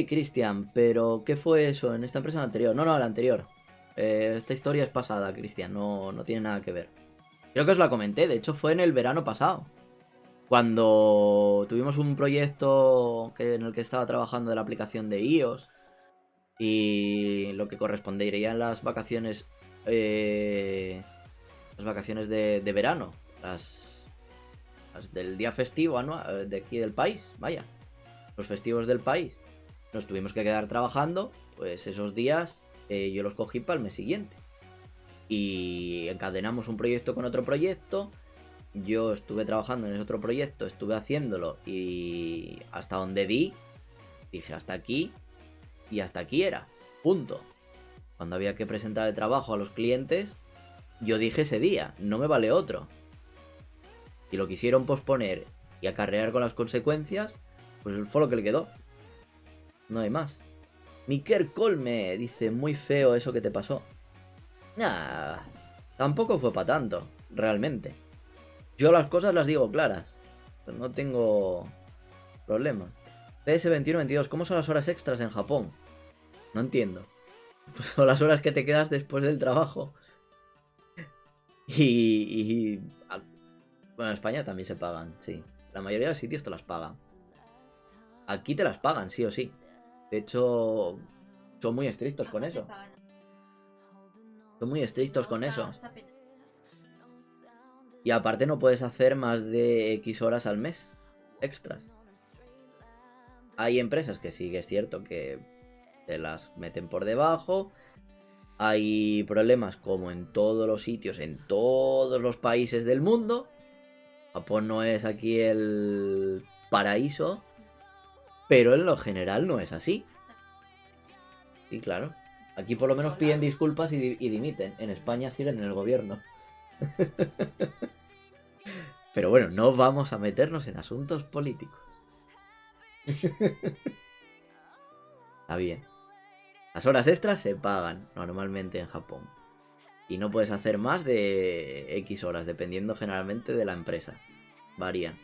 Cristian, ¿pero qué fue eso en esta empresa anterior? No, la anterior. Esta historia es pasada, Cristian. No tiene nada que ver. Creo que os la comenté. De hecho, fue en el verano pasado. Cuando tuvimos un proyecto en el que estaba trabajando de la aplicación de iOS. Y lo que correspondería en las vacaciones. Las vacaciones de verano. Las del día festivo anual de aquí del país. Vaya. Los festivos del país. Nos tuvimos que quedar trabajando. Pues esos días yo los cogí para el mes siguiente. Y encadenamos un proyecto con otro proyecto. Yo estuve trabajando en ese otro proyecto, estuve haciéndolo y hasta donde dije hasta aquí y hasta aquí era, punto. Cuando había que presentar el trabajo a los clientes, yo dije ese día, no me vale otro. Si lo quisieron posponer y acarrear con las consecuencias, pues fue lo que le quedó. No hay más. Miker Colme dice, muy feo eso que te pasó. Nah, tampoco fue para tanto, realmente. Yo las cosas las digo claras. No tengo problema. PS21-22, ¿cómo son las horas extras en Japón? No entiendo. Pues son las horas que te quedas después del trabajo. Bueno, en España también se pagan, sí. La mayoría de los sitios te las pagan. Aquí te las pagan, sí o sí. De hecho, son muy estrictos con eso. Son muy estrictos con eso. Y aparte no puedes hacer más de X horas al mes extras. Hay empresas que sí que es cierto que te las meten por debajo. Hay problemas como en todos los sitios, en todos los países del mundo. Japón no es aquí el paraíso, pero en lo general no es así. Sí, claro. Aquí por lo menos piden disculpas y dimiten. En España siguen en el gobierno. Pero bueno, no vamos a meternos en asuntos políticos. Está bien. Las horas extras se pagan normalmente en Japón. Y no puedes hacer más de X horas, dependiendo generalmente de la empresa. Varían.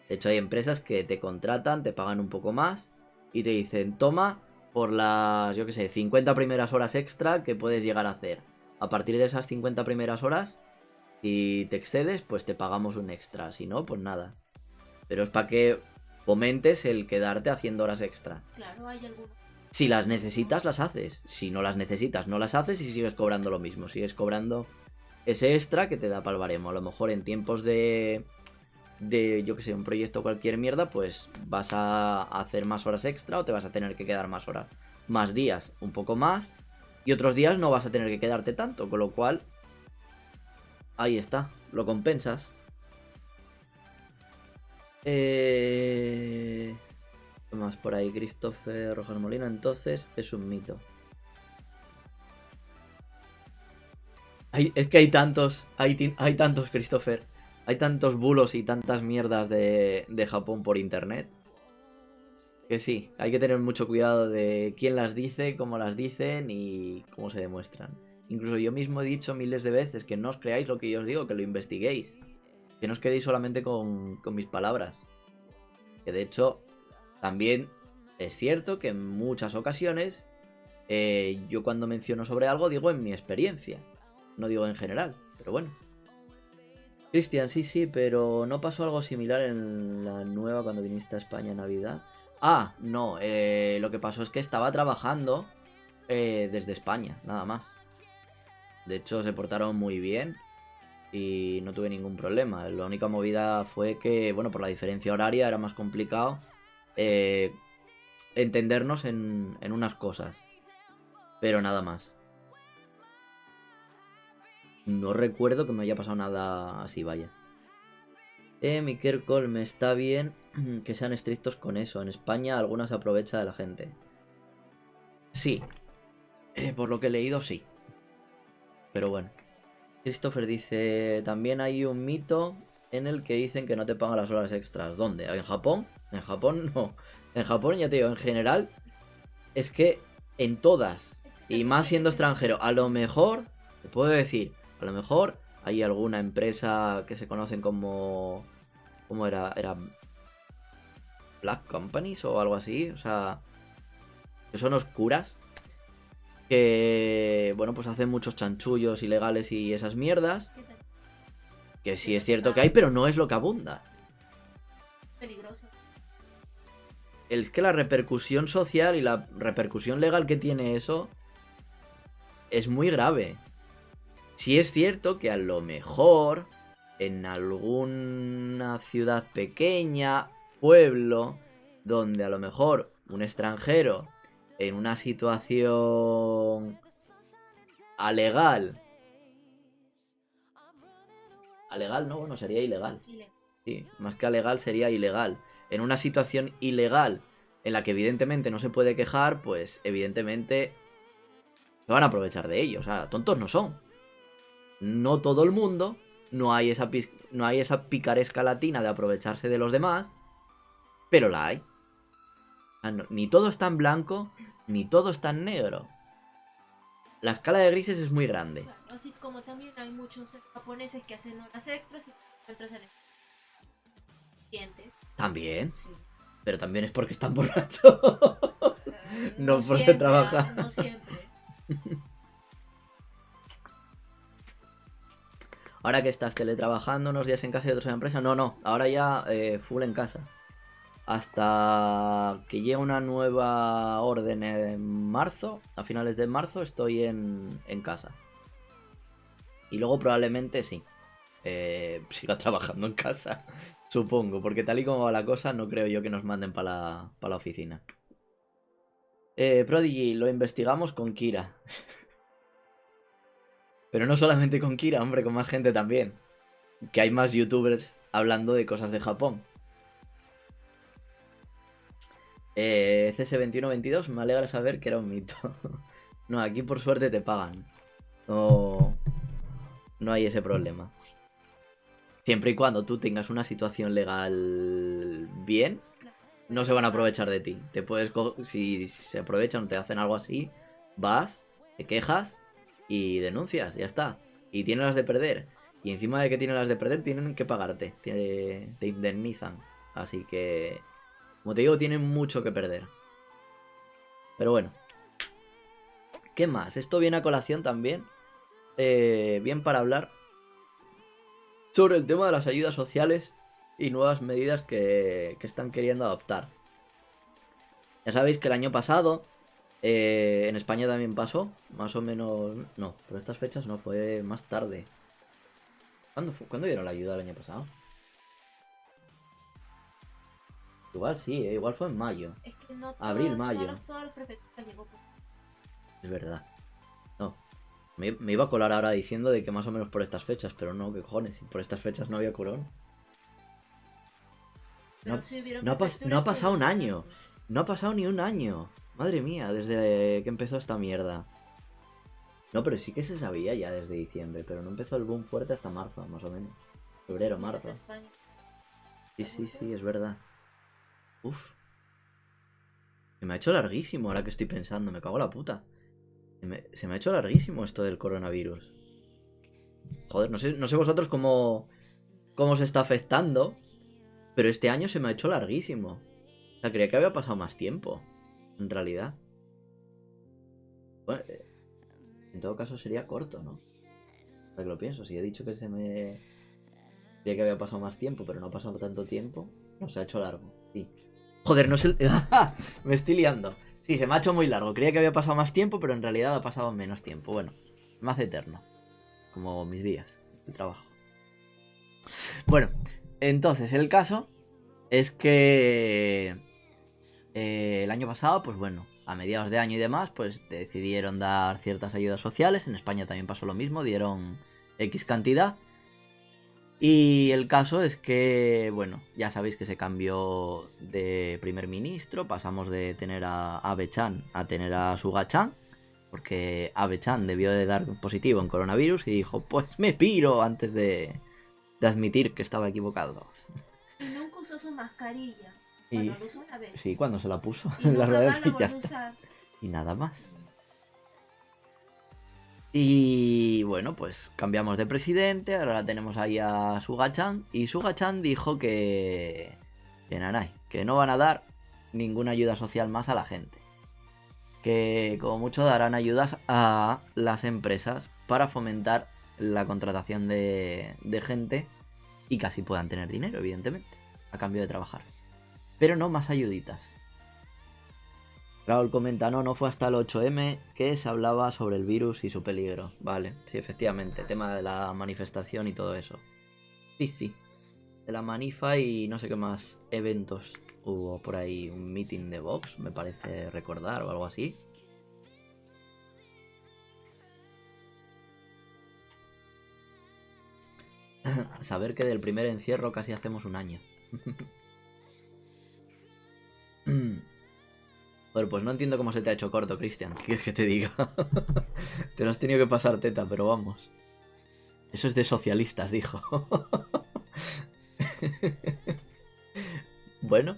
De hecho, hay empresas que te contratan, te pagan un poco más y te dicen, toma por las, yo qué sé, 50 primeras horas extra que puedes llegar a hacer. A partir de esas 50 primeras horas, si te excedes, pues te pagamos un extra. Si no, pues nada. Pero es para que fomentes el quedarte haciendo horas extra. Claro, hay algunos. Si las necesitas, las haces. Si no las necesitas, no las haces y sigues cobrando lo mismo. Sigues cobrando ese extra que te da para el baremo. A lo mejor en tiempos de yo que sé, un proyecto cualquier mierda, pues vas a hacer más horas extra o te vas a tener que quedar más horas. Más días, un poco más. Y otros días no vas a tener que quedarte tanto. Con lo cual, ahí está. Lo compensas. ¿Qué más por ahí? Christopher Rojas Molina, entonces es un mito. Es que hay tantos, hay tantos, Christopher. Hay tantos bulos y tantas mierdas de Japón por internet. Que sí, hay que tener mucho cuidado de quién las dice, cómo las dicen y cómo se demuestran. Incluso yo mismo he dicho miles de veces que no os creáis lo que yo os digo, que lo investiguéis. Que no os quedéis solamente con mis palabras. Que de hecho, también es cierto que en muchas ocasiones yo cuando menciono sobre algo digo en mi experiencia. No digo en general, pero bueno. Cristian, sí, pero ¿no pasó algo similar en la nueva cuando viniste a España en Navidad? Ah, no, lo que pasó es que estaba trabajando desde España, nada más. De hecho, se portaron muy bien y no tuve ningún problema. La única movida fue que, bueno, por la diferencia horaria era más complicado entendernos en unas cosas. Pero nada más. No recuerdo que me haya pasado nada así, vaya. Mi Kerkol, me está bien que sean estrictos con eso. En España algunas se aprovecha de la gente. Sí, por lo que he leído, sí. Pero bueno. Christopher dice, también hay un mito en el que dicen que no te pagan las horas extras. ¿Dónde? ¿En Japón? En Japón no. En Japón, ya te digo, en general, es que en todas, y más siendo extranjero, a lo mejor, te puedo decir, a lo mejor hay alguna empresa que se conocen como... ¿Cómo era? Era Black Companies o algo así, o sea, que son oscuras, que, bueno, pues hacen muchos chanchullos ilegales y esas mierdas, ¿Qué tal? que sí es cierto que hay, pero no es lo que abunda. Peligroso. Es que la repercusión social y la repercusión legal que tiene eso es muy grave. Sí es cierto que a lo mejor en alguna ciudad pequeña, pueblo, donde a lo mejor un extranjero en una situación alegal, alegal no, bueno, sería ilegal. Sí, más que alegal sería ilegal. En una situación ilegal en la que evidentemente no se puede quejar, pues evidentemente se van a aprovechar de ello. O sea, tontos no son. No todo el mundo, no hay esa picaresca latina de aprovecharse de los demás, pero la hay. O sea, ni todo está en blanco, ni todo está en negro. La escala de grises es muy grande. Claro, así como también hay muchos japoneses que hacen horas extras y encuentras en el cliente. También, Sí. pero también es porque están borrachos. No porque siempre, trabajan. no siempre. Ahora que estás teletrabajando unos días en casa y otros en la empresa, no, ahora ya full en casa. Hasta que llegue una nueva orden en marzo, a finales de marzo, estoy en casa. Y luego probablemente sí, siga trabajando en casa, supongo, porque tal y como va la cosa, no creo yo que nos manden para la oficina. Prodigy, lo investigamos con Kira. Pero no solamente con Kira, hombre, con más gente también. Que hay más youtubers hablando de cosas de Japón. CS2122, me alegra saber que era un mito. No, aquí por suerte te pagan. No hay ese problema. Siempre y cuando tú tengas una situación legal bien, Claro. no se van a aprovechar de ti. Te puedes si se aprovechan o te hacen algo así, vas, te quejas y denuncias, ya está. Y tienes las de perder. Y encima de que tienen las de perder, tienen que pagarte. Te indemnizan. Así que, como te digo, tienen mucho que perder. Pero bueno. ¿Qué más? Esto viene a colación también. Bien para hablar sobre el tema de las ayudas sociales y nuevas medidas que están queriendo adoptar. Ya sabéis que el año pasado en España también pasó, más o menos. No, pero estas fechas no, fue más tarde. ¿Cuándo dieron la ayuda el año pasado? Igual sí, igual fue en mayo. Es que no Abril, todos, mayo. todos los prefecturas llegó. Es verdad. No. Me iba a colar ahora diciendo de que más o menos por estas fechas, pero no, que cojones, si por estas fechas no había colón. Pero sí hubieron No ha prefecturas que pasado lo un año. mandaron. No ha pasado ni un año. Madre mía, desde que empezó esta mierda. No, pero sí que se sabía ya desde diciembre, pero no empezó el boom fuerte hasta marzo, más o menos. Febrero, Fuiste a marzo. España. Sí, es verdad. Uf. Se me ha hecho larguísimo ahora que estoy pensando, me cago en la puta. Se me ha hecho larguísimo esto del coronavirus. Joder, no sé vosotros cómo se está afectando, pero este año se me ha hecho larguísimo. O sea, creía que había pasado más tiempo, en realidad. Bueno, en todo caso sería corto, ¿no? Ahora que lo pienso, si he dicho que creía que había pasado más tiempo, pero no ha pasado tanto tiempo, no se ha hecho largo, sí. Joder, no sé. Me estoy liando. Sí, se me ha hecho muy largo. Creía que había pasado más tiempo, pero en realidad ha pasado menos tiempo. Bueno, me hace eterno. Como mis días de trabajo. Bueno, entonces el caso es que el año pasado, pues bueno, a mediados de año y demás, pues decidieron dar ciertas ayudas sociales. En España también pasó lo mismo, dieron X cantidad. Y el caso es que, bueno, ya sabéis que se cambió de primer ministro, pasamos de tener a Abe-chan a tener a Suga-chan, porque Abe-chan debió de dar positivo en coronavirus y dijo, pues me piro antes de admitir que estaba equivocado. Y nunca usó su mascarilla. Y Bueno, lo usó una vez. sí, cuando se la puso Y en la nunca rueda de más lo prensa, ya volvió a está. usar. Y nada más. Y bueno, pues cambiamos de presidente, ahora tenemos ahí a Suga-chan. Y Suga-chan dijo que nanay, que no van a dar ninguna ayuda social más a la gente. Que como mucho darán ayudas a las empresas para fomentar la contratación de gente y que así puedan tener dinero, evidentemente, a cambio de trabajar. Pero no más ayuditas. Raúl comenta, no fue hasta el 8M que se hablaba sobre el virus y su peligro. Vale, sí, efectivamente, tema de la manifestación y todo eso. Sí, de la manifa y no sé qué más eventos hubo por ahí. Un meeting de Vox, me parece recordar, o algo así. Saber que del primer encierro casi hacemos un año. Bueno, pues no entiendo cómo se te ha hecho corto, Cristian. ¿Qué quieres que te diga? Te lo has tenido que pasar teta, pero vamos. Eso es de socialistas, dijo. Bueno,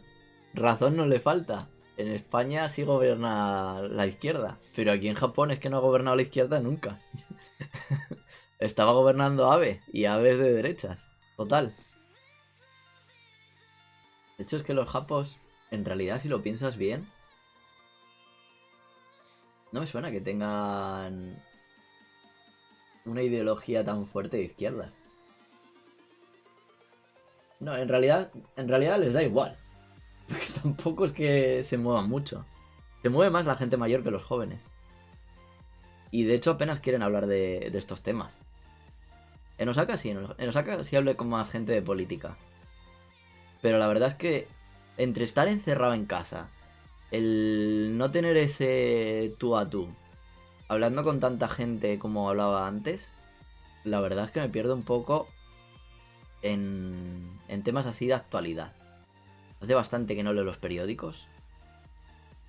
razón no le falta. En España sí gobierna la izquierda, pero aquí en Japón es que no ha gobernado la izquierda nunca. Estaba gobernando Abe y Abe es de derechas. Total. De hecho es que los japos, en realidad si lo piensas bien, no me suena que tengan una ideología tan fuerte de izquierdas. No, en realidad les da igual. Porque tampoco es que se muevan mucho. Se mueve más la gente mayor que los jóvenes. Y de hecho apenas quieren hablar de estos temas. En Osaka sí hablé con más gente de política. Pero la verdad es que entre estar encerrado en casa, el no tener ese tú a tú, hablando con tanta gente como hablaba antes, la verdad es que me pierdo un poco en temas así de actualidad. Hace bastante que no leo los periódicos.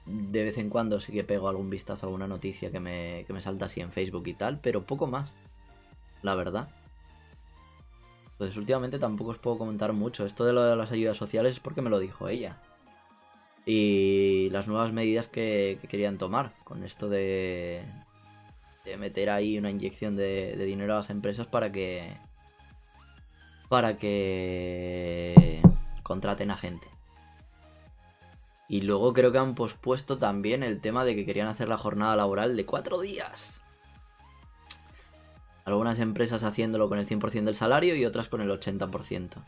De vez en cuando sí que pego algún vistazo a alguna noticia que me salta así en Facebook y tal, pero poco más, la verdad. Pues últimamente tampoco os puedo comentar mucho. Esto de lo de las ayudas sociales es porque me lo dijo ella. Y las nuevas medidas que querían tomar con esto de meter ahí una inyección de dinero a las empresas para que contraten a gente. Y luego creo que han pospuesto también el tema de que querían hacer la jornada laboral de 4 días. Algunas empresas haciéndolo con el 100% del salario y otras con el 80%.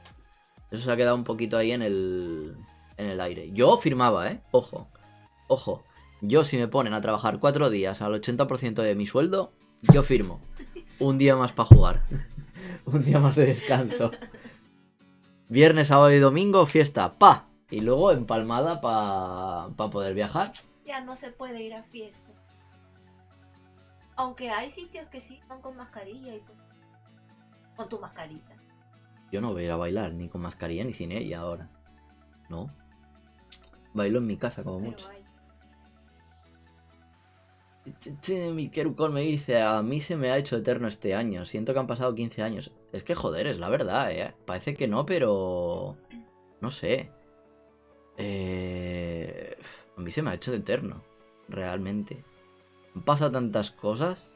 Eso se ha quedado un poquito ahí en el aire. Yo firmaba, ¿eh? Ojo. Ojo. Yo si me ponen a trabajar 4 días al 80% de mi sueldo, yo firmo. Un día más para jugar. Un día más de descanso. Viernes, sábado y domingo, fiesta. ¡Pa! Y luego empalmada para poder viajar. Ya no se puede ir a fiesta. Aunque hay sitios que sí van con mascarilla y con tu mascarita. Yo no voy a ir a bailar ni con mascarilla ni sin ella ahora. No. Bailo en mi casa como Pero mucho. hay. Mi Kerucon me dice, a mí se me ha hecho eterno este año. Siento que han pasado 15 años. Es que joder, es la verdad, ¿eh? Parece que no, pero... No sé. A mí se me ha hecho eterno. Realmente. Han pasado tantas cosas.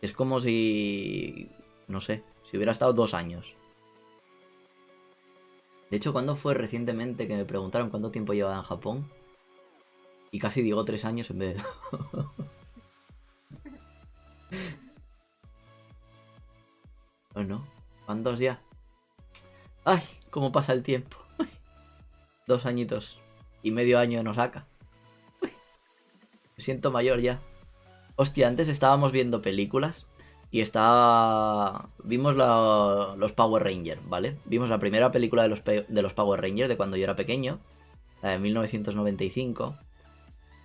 Es como si... No sé. Si hubiera estado 2 años. De hecho, ¿cuándo fue recientemente que me preguntaron cuánto tiempo llevaba en Japón? Y casi digo 3 años en vez de... Bueno, ¿cuántos ya? ¡Ay! ¿Cómo pasa el tiempo? 2 añitos y medio año en Osaka. Uy, me siento mayor ya. Hostia, antes estábamos viendo películas y vimos los Power Rangers, ¿vale? Vimos la primera película de los Power Rangers de cuando yo era pequeño, la de 1995.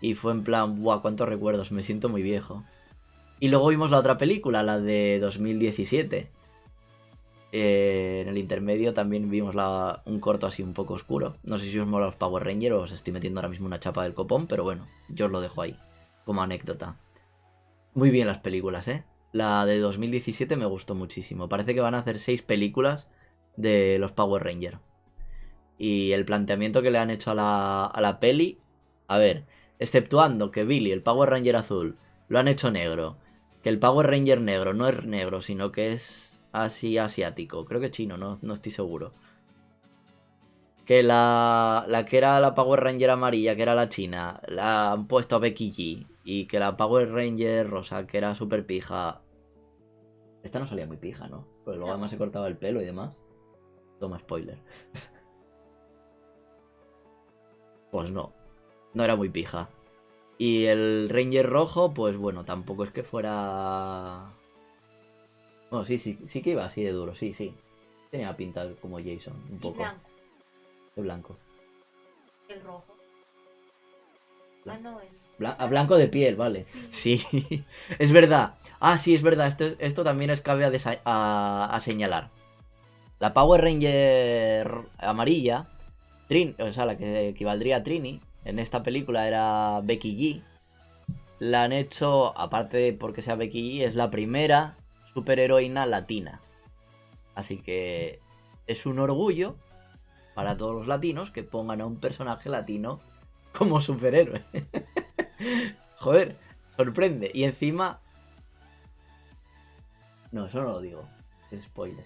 Y fue en plan, ¡buah! Cuántos recuerdos, me siento muy viejo. Y luego vimos la otra película, la de 2017. En el intermedio también vimos un corto así un poco oscuro. No sé si os mola los Power Rangers o os estoy metiendo ahora mismo una chapa del copón, pero bueno, yo os lo dejo ahí, como anécdota. Muy bien las películas, ¿eh? La de 2017 me gustó muchísimo. Parece que van a hacer 6 películas de los Power Rangers. Y el planteamiento que le han hecho a la peli... A ver, exceptuando que Billy, el Power Ranger azul, lo han hecho negro. Que el Power Ranger negro no es negro, sino que es así asiático. Creo que chino, no estoy seguro. Que la que era la Power Ranger amarilla, que era la china, la han puesto a Becky G. Y que la Power Ranger rosa, que era super pija... Esta no salía muy pija, ¿no? Porque luego No. además se cortaba el pelo y demás. Toma spoiler. Pues no, no era muy pija. Y el Ranger rojo, pues bueno, tampoco es que fuera... Bueno, sí que iba así de duro, sí. Tenía pinta como Jason, un Y poco. blanco. De blanco. El rojo. Blan- Ah, no, el... Blanco de piel, vale. Sí. Sí, es verdad. Ah, sí, es verdad. Esto también es cabe a señalar. La Power Ranger amarilla, o sea, la que equivaldría a Trini, en esta película era Becky G. La han hecho, aparte de porque sea Becky G, es la primera superheroína latina. Así que es un orgullo para todos los latinos que pongan a un personaje latino como superhéroe. Joder, sorprende. Y encima... No, eso no lo digo. Es spoiler.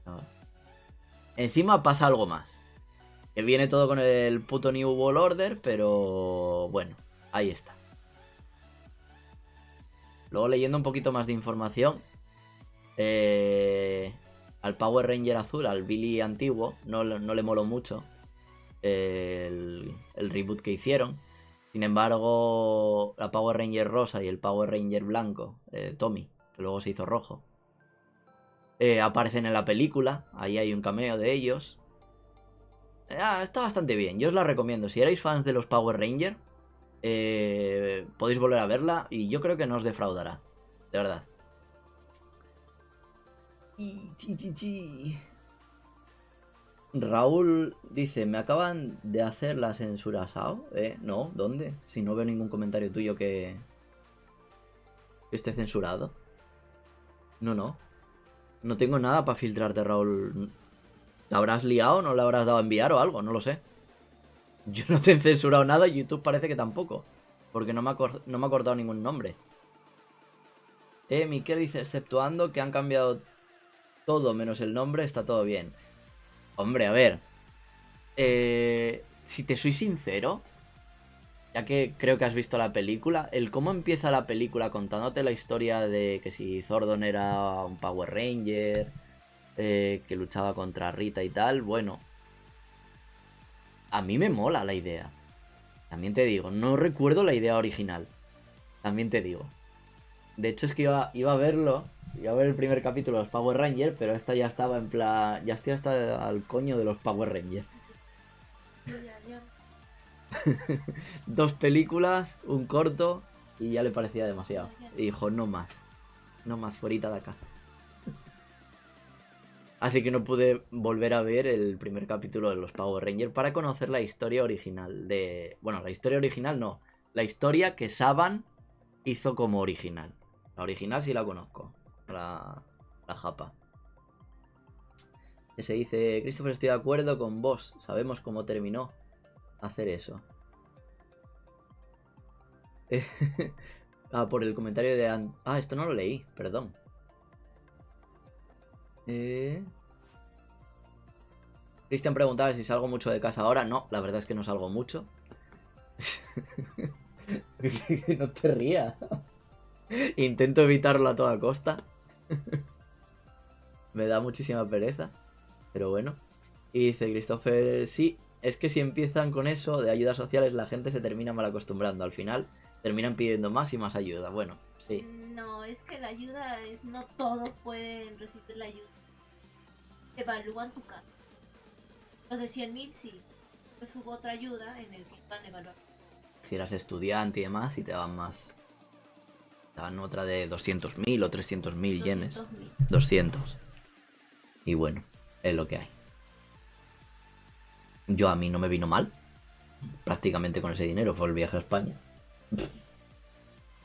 No. Encima pasa algo más. Que viene todo con el puto New World Order, pero bueno, ahí está. Luego leyendo un poquito más de información, al Power Ranger azul, al Billy antiguo, no le moló mucho el reboot que hicieron. Sin embargo, la Power Ranger rosa y el Power Ranger blanco, Tommy, que luego se hizo rojo, aparecen en la película. Ahí hay un cameo de ellos. Está bastante bien, yo os la recomiendo. Si erais fans de los Power Ranger, podéis volver a verla y yo creo que no os defraudará. De verdad. Raúl dice, me acaban de hacer la censura SAO. No, ¿dónde? Si no veo ningún comentario tuyo que esté censurado. No. No tengo nada para filtrarte, Raúl. ¿Te habrás liado? ¿No le habrás dado a enviar o algo? No lo sé. Yo no te he censurado nada y YouTube parece que tampoco. Porque no me ha cortado ningún nombre. Miquel dice, exceptuando que han cambiado todo menos el nombre, está todo bien. Hombre, a ver. Si te soy sincero, ya que creo que has visto la película, el cómo empieza la película contándote la historia de que si Zordon era un Power Ranger, que luchaba contra Rita y tal, bueno, a mí me mola la idea. También te digo, no recuerdo la idea original. También te digo. De hecho es que iba a verlo, iba a ver el primer capítulo de los Power Rangers, pero esta ya estaba en plan, ya estoy hasta al coño de los Power Rangers. Ya. 2 películas, un corto y ya le parecía demasiado. Y dijo, no más, fuerita de acá. Así que no pude volver a ver el primer capítulo de los Power Rangers para conocer la historia original de... Bueno, la historia original no, la historia que Saban hizo como original. La original sí la conozco, la japa. Se dice, Christopher, estoy de acuerdo con vos, sabemos cómo terminó hacer eso. Por el comentario de... esto no lo leí, perdón. Cristian preguntaba si salgo mucho de casa ahora. No, la verdad es que no salgo mucho. No te rías. Intento evitarlo a toda costa. Me da muchísima pereza. Pero bueno. Y dice Christopher, sí, es que si empiezan con eso de ayudas sociales la gente se termina mal acostumbrando. Al final terminan pidiendo más y más ayuda. Bueno, sí. No, es que la ayuda es... No todos pueden recibir la ayuda. Evalúan tu caso. Los de 100.000 sí. Pues hubo otra ayuda en el que van a evaluar. Si eras estudiante y demás y te daban más. Te daban otra de 200.000 o 300.000 yenes. 200.000. 200. Y bueno, es lo que hay. Yo a mí no me vino mal. Prácticamente con ese dinero fue el viaje a España.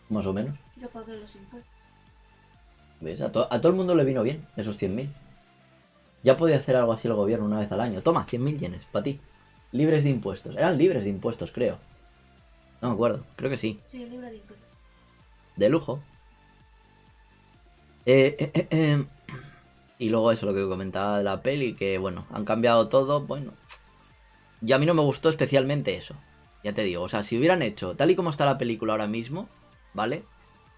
Más o menos. Yo pagué los impuestos. ¿Ves? A todo el mundo le vino bien esos 100.000. Ya podía hacer algo así el gobierno una vez al año. Toma, 100.000 yenes, para ti. Libres de impuestos. Eran libres de impuestos, creo. No me acuerdo, creo que sí. Sí, libre de impuestos. De lujo. Y luego eso, lo que comentaba de la peli, que bueno, han cambiado todo, bueno. Y a mí no me gustó especialmente eso. Ya te digo, o sea, si hubieran hecho, tal y como está la película ahora mismo, ¿vale?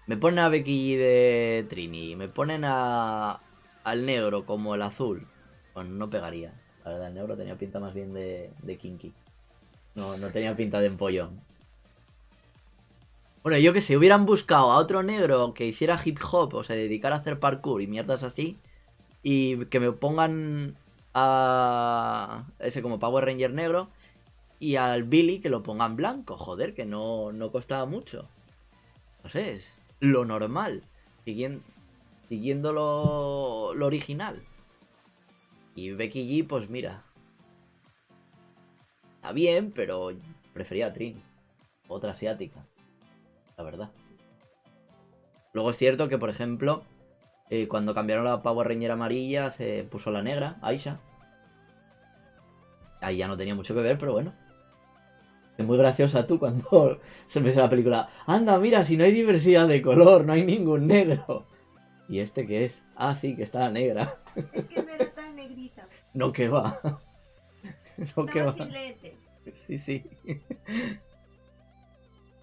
Me ponen a Becky de Trini, me ponen al negro como el azul. Bueno, no pegaría. La verdad, el negro tenía pinta más bien de kinky. No tenía pinta de empollón. Bueno, yo que sé, hubieran buscado a otro negro que hiciera hip hop, o se dedicara a hacer parkour y mierdas así, y que me pongan a ese como Power Ranger negro y al Billy que lo pongan blanco, joder, que no costaba mucho. No sé, es lo normal, siguiendo lo original. Y Becky G, pues mira, está bien, pero prefería a Trini, otra asiática, la verdad. Luego es cierto que, por ejemplo, cuando cambiaron la Power Ranger amarilla, se puso la negra, Aisha. Ahí ya no tenía mucho que ver, pero bueno. Es muy graciosa tú cuando se me hace la película. Anda, mira, si no hay diversidad de color, no hay ningún negro. ¿Y este qué es? Ah, sí, que está la negra. Es que no era tan negrita. No, que va. No, que Estaba va. sin lente. Sí.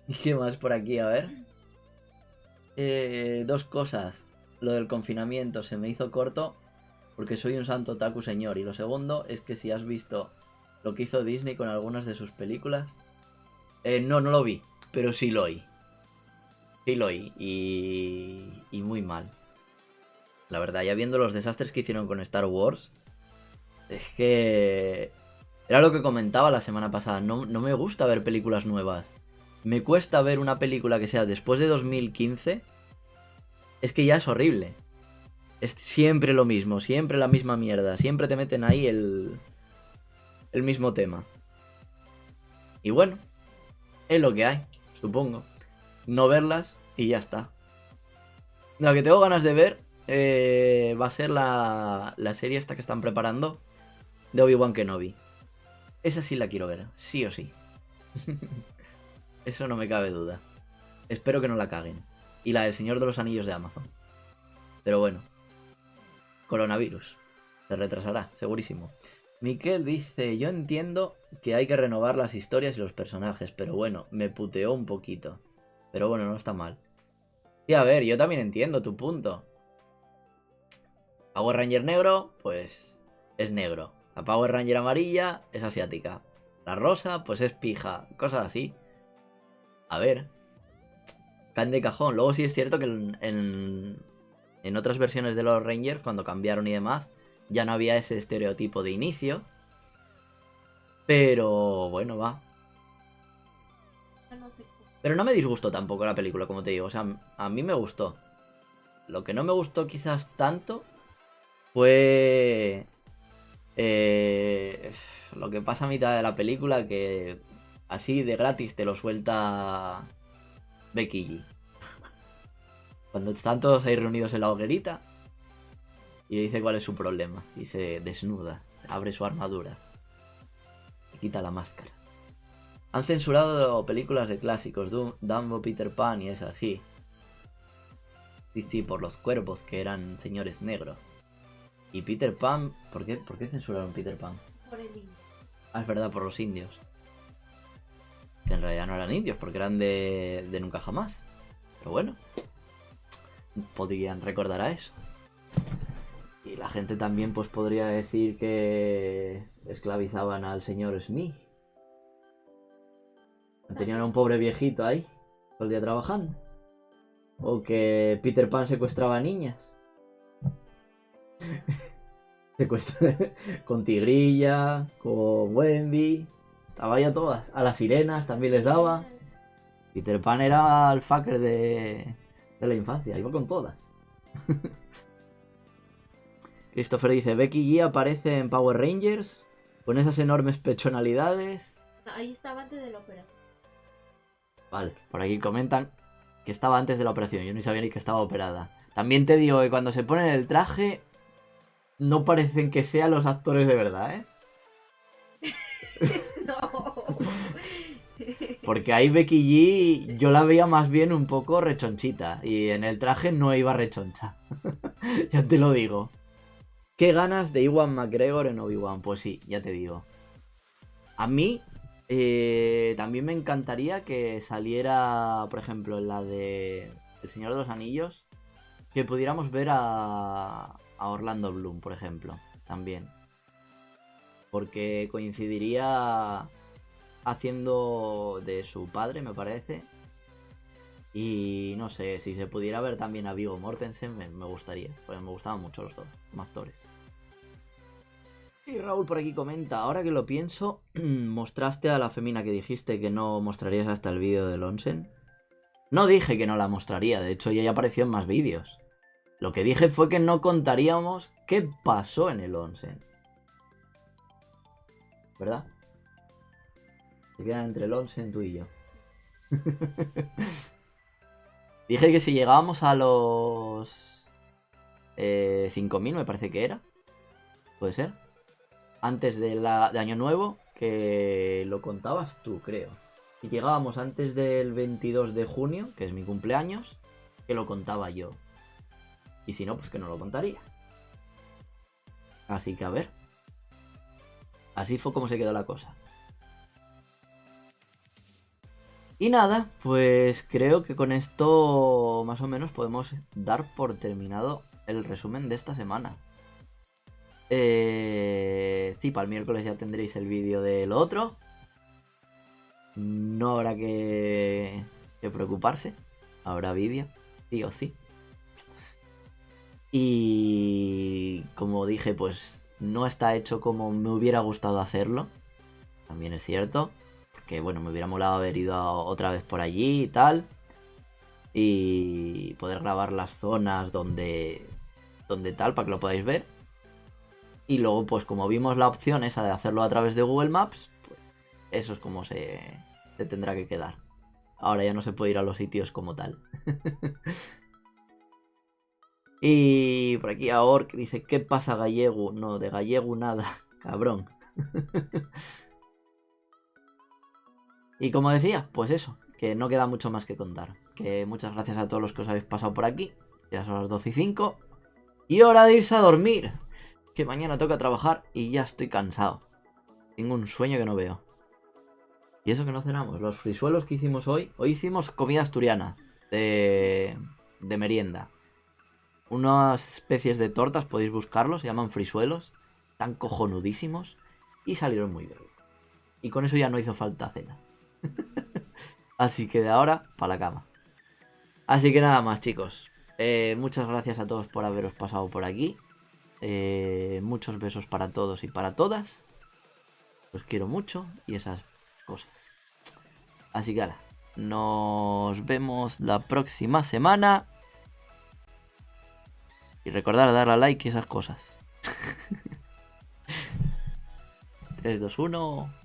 ¿Y qué más por aquí? A ver. 2 cosas. Lo del confinamiento se me hizo corto porque soy un santo otaku, señor. Y lo segundo es que si has visto lo que hizo Disney con algunas de sus películas. No lo vi, pero sí lo oí. Sí lo oí. Y muy mal. La verdad, ya viendo los desastres que hicieron con Star Wars. Es que... Era lo que comentaba la semana pasada. No me gusta ver películas nuevas. Me cuesta ver una película que sea después de 2015. Es que ya es horrible. Es siempre lo mismo, siempre la misma mierda. Siempre te meten ahí el mismo tema. Y bueno, es lo que hay, supongo. No verlas y ya está. Lo que tengo ganas de ver va a ser la serie esta que están preparando de Obi-Wan Kenobi. Esa sí la quiero ver, sí o sí. Eso no me cabe duda. Espero que no la caguen. Y la del Señor de los Anillos de Amazon. Pero bueno. Coronavirus. Se retrasará, segurísimo. Miquel dice, yo entiendo que hay que renovar las historias y los personajes, pero bueno, me puteó un poquito. Pero bueno, no está mal. Sí, a ver, yo también entiendo tu punto. Power Ranger negro, pues es negro. La Power Ranger amarilla es asiática. La rosa, pues es pija. Cosas así. A ver. Caen de cajón. Luego sí es cierto que en otras versiones de los Rangers, cuando cambiaron y demás, ya no había ese estereotipo de inicio. Pero bueno, va. No sé. Pero no me disgustó tampoco la película, como te digo. O sea, a mí me gustó. Lo que no me gustó quizás tanto fue lo que pasa a mitad de la película, que así de gratis te lo suelta Becky G. Cuando están todos ahí reunidos en la hoguerita y le dice cuál es su problema. Y se desnuda, abre su armadura y quita la máscara. Han censurado películas de clásicos, Dumbo, Peter Pan y esas, sí. Sí, por los cuervos que eran señores negros. Y Peter Pan, ¿por qué censuraron Peter Pan? Por el niño. Ah, es verdad, por los indios. Que en realidad no eran indios, porque eran de Nunca Jamás. Pero bueno, podrían recordar a eso. Y la gente también pues podría decir que esclavizaban al señor Smith. Tenían a un pobre viejito ahí, todo el día trabajando. O que Peter Pan secuestraba niñas. Con Tigrilla, con Wemby. Estaba ya todas. A las sirenas también les daba. Peter Pan era el fucker de la infancia, iba con todas. Christopher dice, Becky G aparece en Power Rangers con esas enormes pechonalidades. Ahí estaba antes de la operación. Vale, por aquí comentan que estaba antes de la operación, yo ni sabía ni que estaba operada. También te digo que cuando se ponen el traje no parecen que sean los actores de verdad, ¿eh? No. Porque ahí Becky G yo la veía más bien un poco rechonchita y en el traje no iba rechoncha. Ya te lo digo. ¿Qué ganas de Ewan McGregor en Obi-Wan? Pues sí, ya te digo. A mí también me encantaría que saliera, por ejemplo, en la de El Señor de los Anillos, que pudiéramos ver a Orlando Bloom, por ejemplo, también. Porque coincidiría haciendo de su padre, me parece. Y no sé, si se pudiera ver también a Viggo Mortensen, me gustaría. Porque me gustaban mucho los dos como actores. Y Raúl por aquí comenta, ahora que lo pienso, ¿mostraste a la femina que dijiste que no mostrarías hasta el vídeo del Onsen? No dije que no la mostraría, de hecho ya apareció en más vídeos. Lo que dije fue que no contaríamos qué pasó en el Onsen. ¿Verdad? Se quedan entre el Onsen, tú y yo. Dije que si llegábamos a los 5.000, me parece que era. ¿Puede ser? Antes de Año Nuevo, que lo contabas tú, creo. Si llegábamos antes del 22 de junio, que es mi cumpleaños, que lo contaba yo. Y si no, pues que no lo contaría. Así que a ver. Así fue como se quedó la cosa. Y nada, pues creo que con esto más o menos podemos dar por terminado el resumen de esta semana. Sí, para el miércoles ya tendréis el vídeo del otro. No habrá que preocuparse. Habrá vídeo, sí o sí. Y como dije, pues no está hecho como me hubiera gustado hacerlo. También es cierto. Porque bueno, me hubiera molado haber ido otra vez por allí y tal. Y poder grabar las zonas donde tal, para que lo podáis ver. Y luego, pues como vimos la opción esa de hacerlo a través de Google Maps, pues eso es como se tendrá que quedar. Ahora ya no se puede ir a los sitios como tal. Y por aquí a Orc dice, ¿qué pasa gallego? No, de gallego nada, cabrón. Y como decía, pues eso, que no queda mucho más que contar. Que muchas gracias a todos los que os habéis pasado por aquí. Ya son las 12:05. Y hora de irse a dormir. Que mañana toca trabajar y ya estoy cansado. Tengo un sueño que no veo. Y eso que no cenamos. Los frisuelos que hicimos hoy. Hoy hicimos comida asturiana. De merienda. Unas especies de tortas, podéis buscarlos. Se llaman frisuelos. Están cojonudísimos. Y salieron muy bien. Y con eso ya no hizo falta cena. Así que de ahora, para la cama. Así que nada más, chicos. Muchas gracias a todos por haberos pasado por aquí. Muchos besos para todos y para todas. Os quiero mucho y esas cosas. Así que ahora, nos vemos la próxima semana. Y recordar darle a like y esas cosas. 3, 2, 1.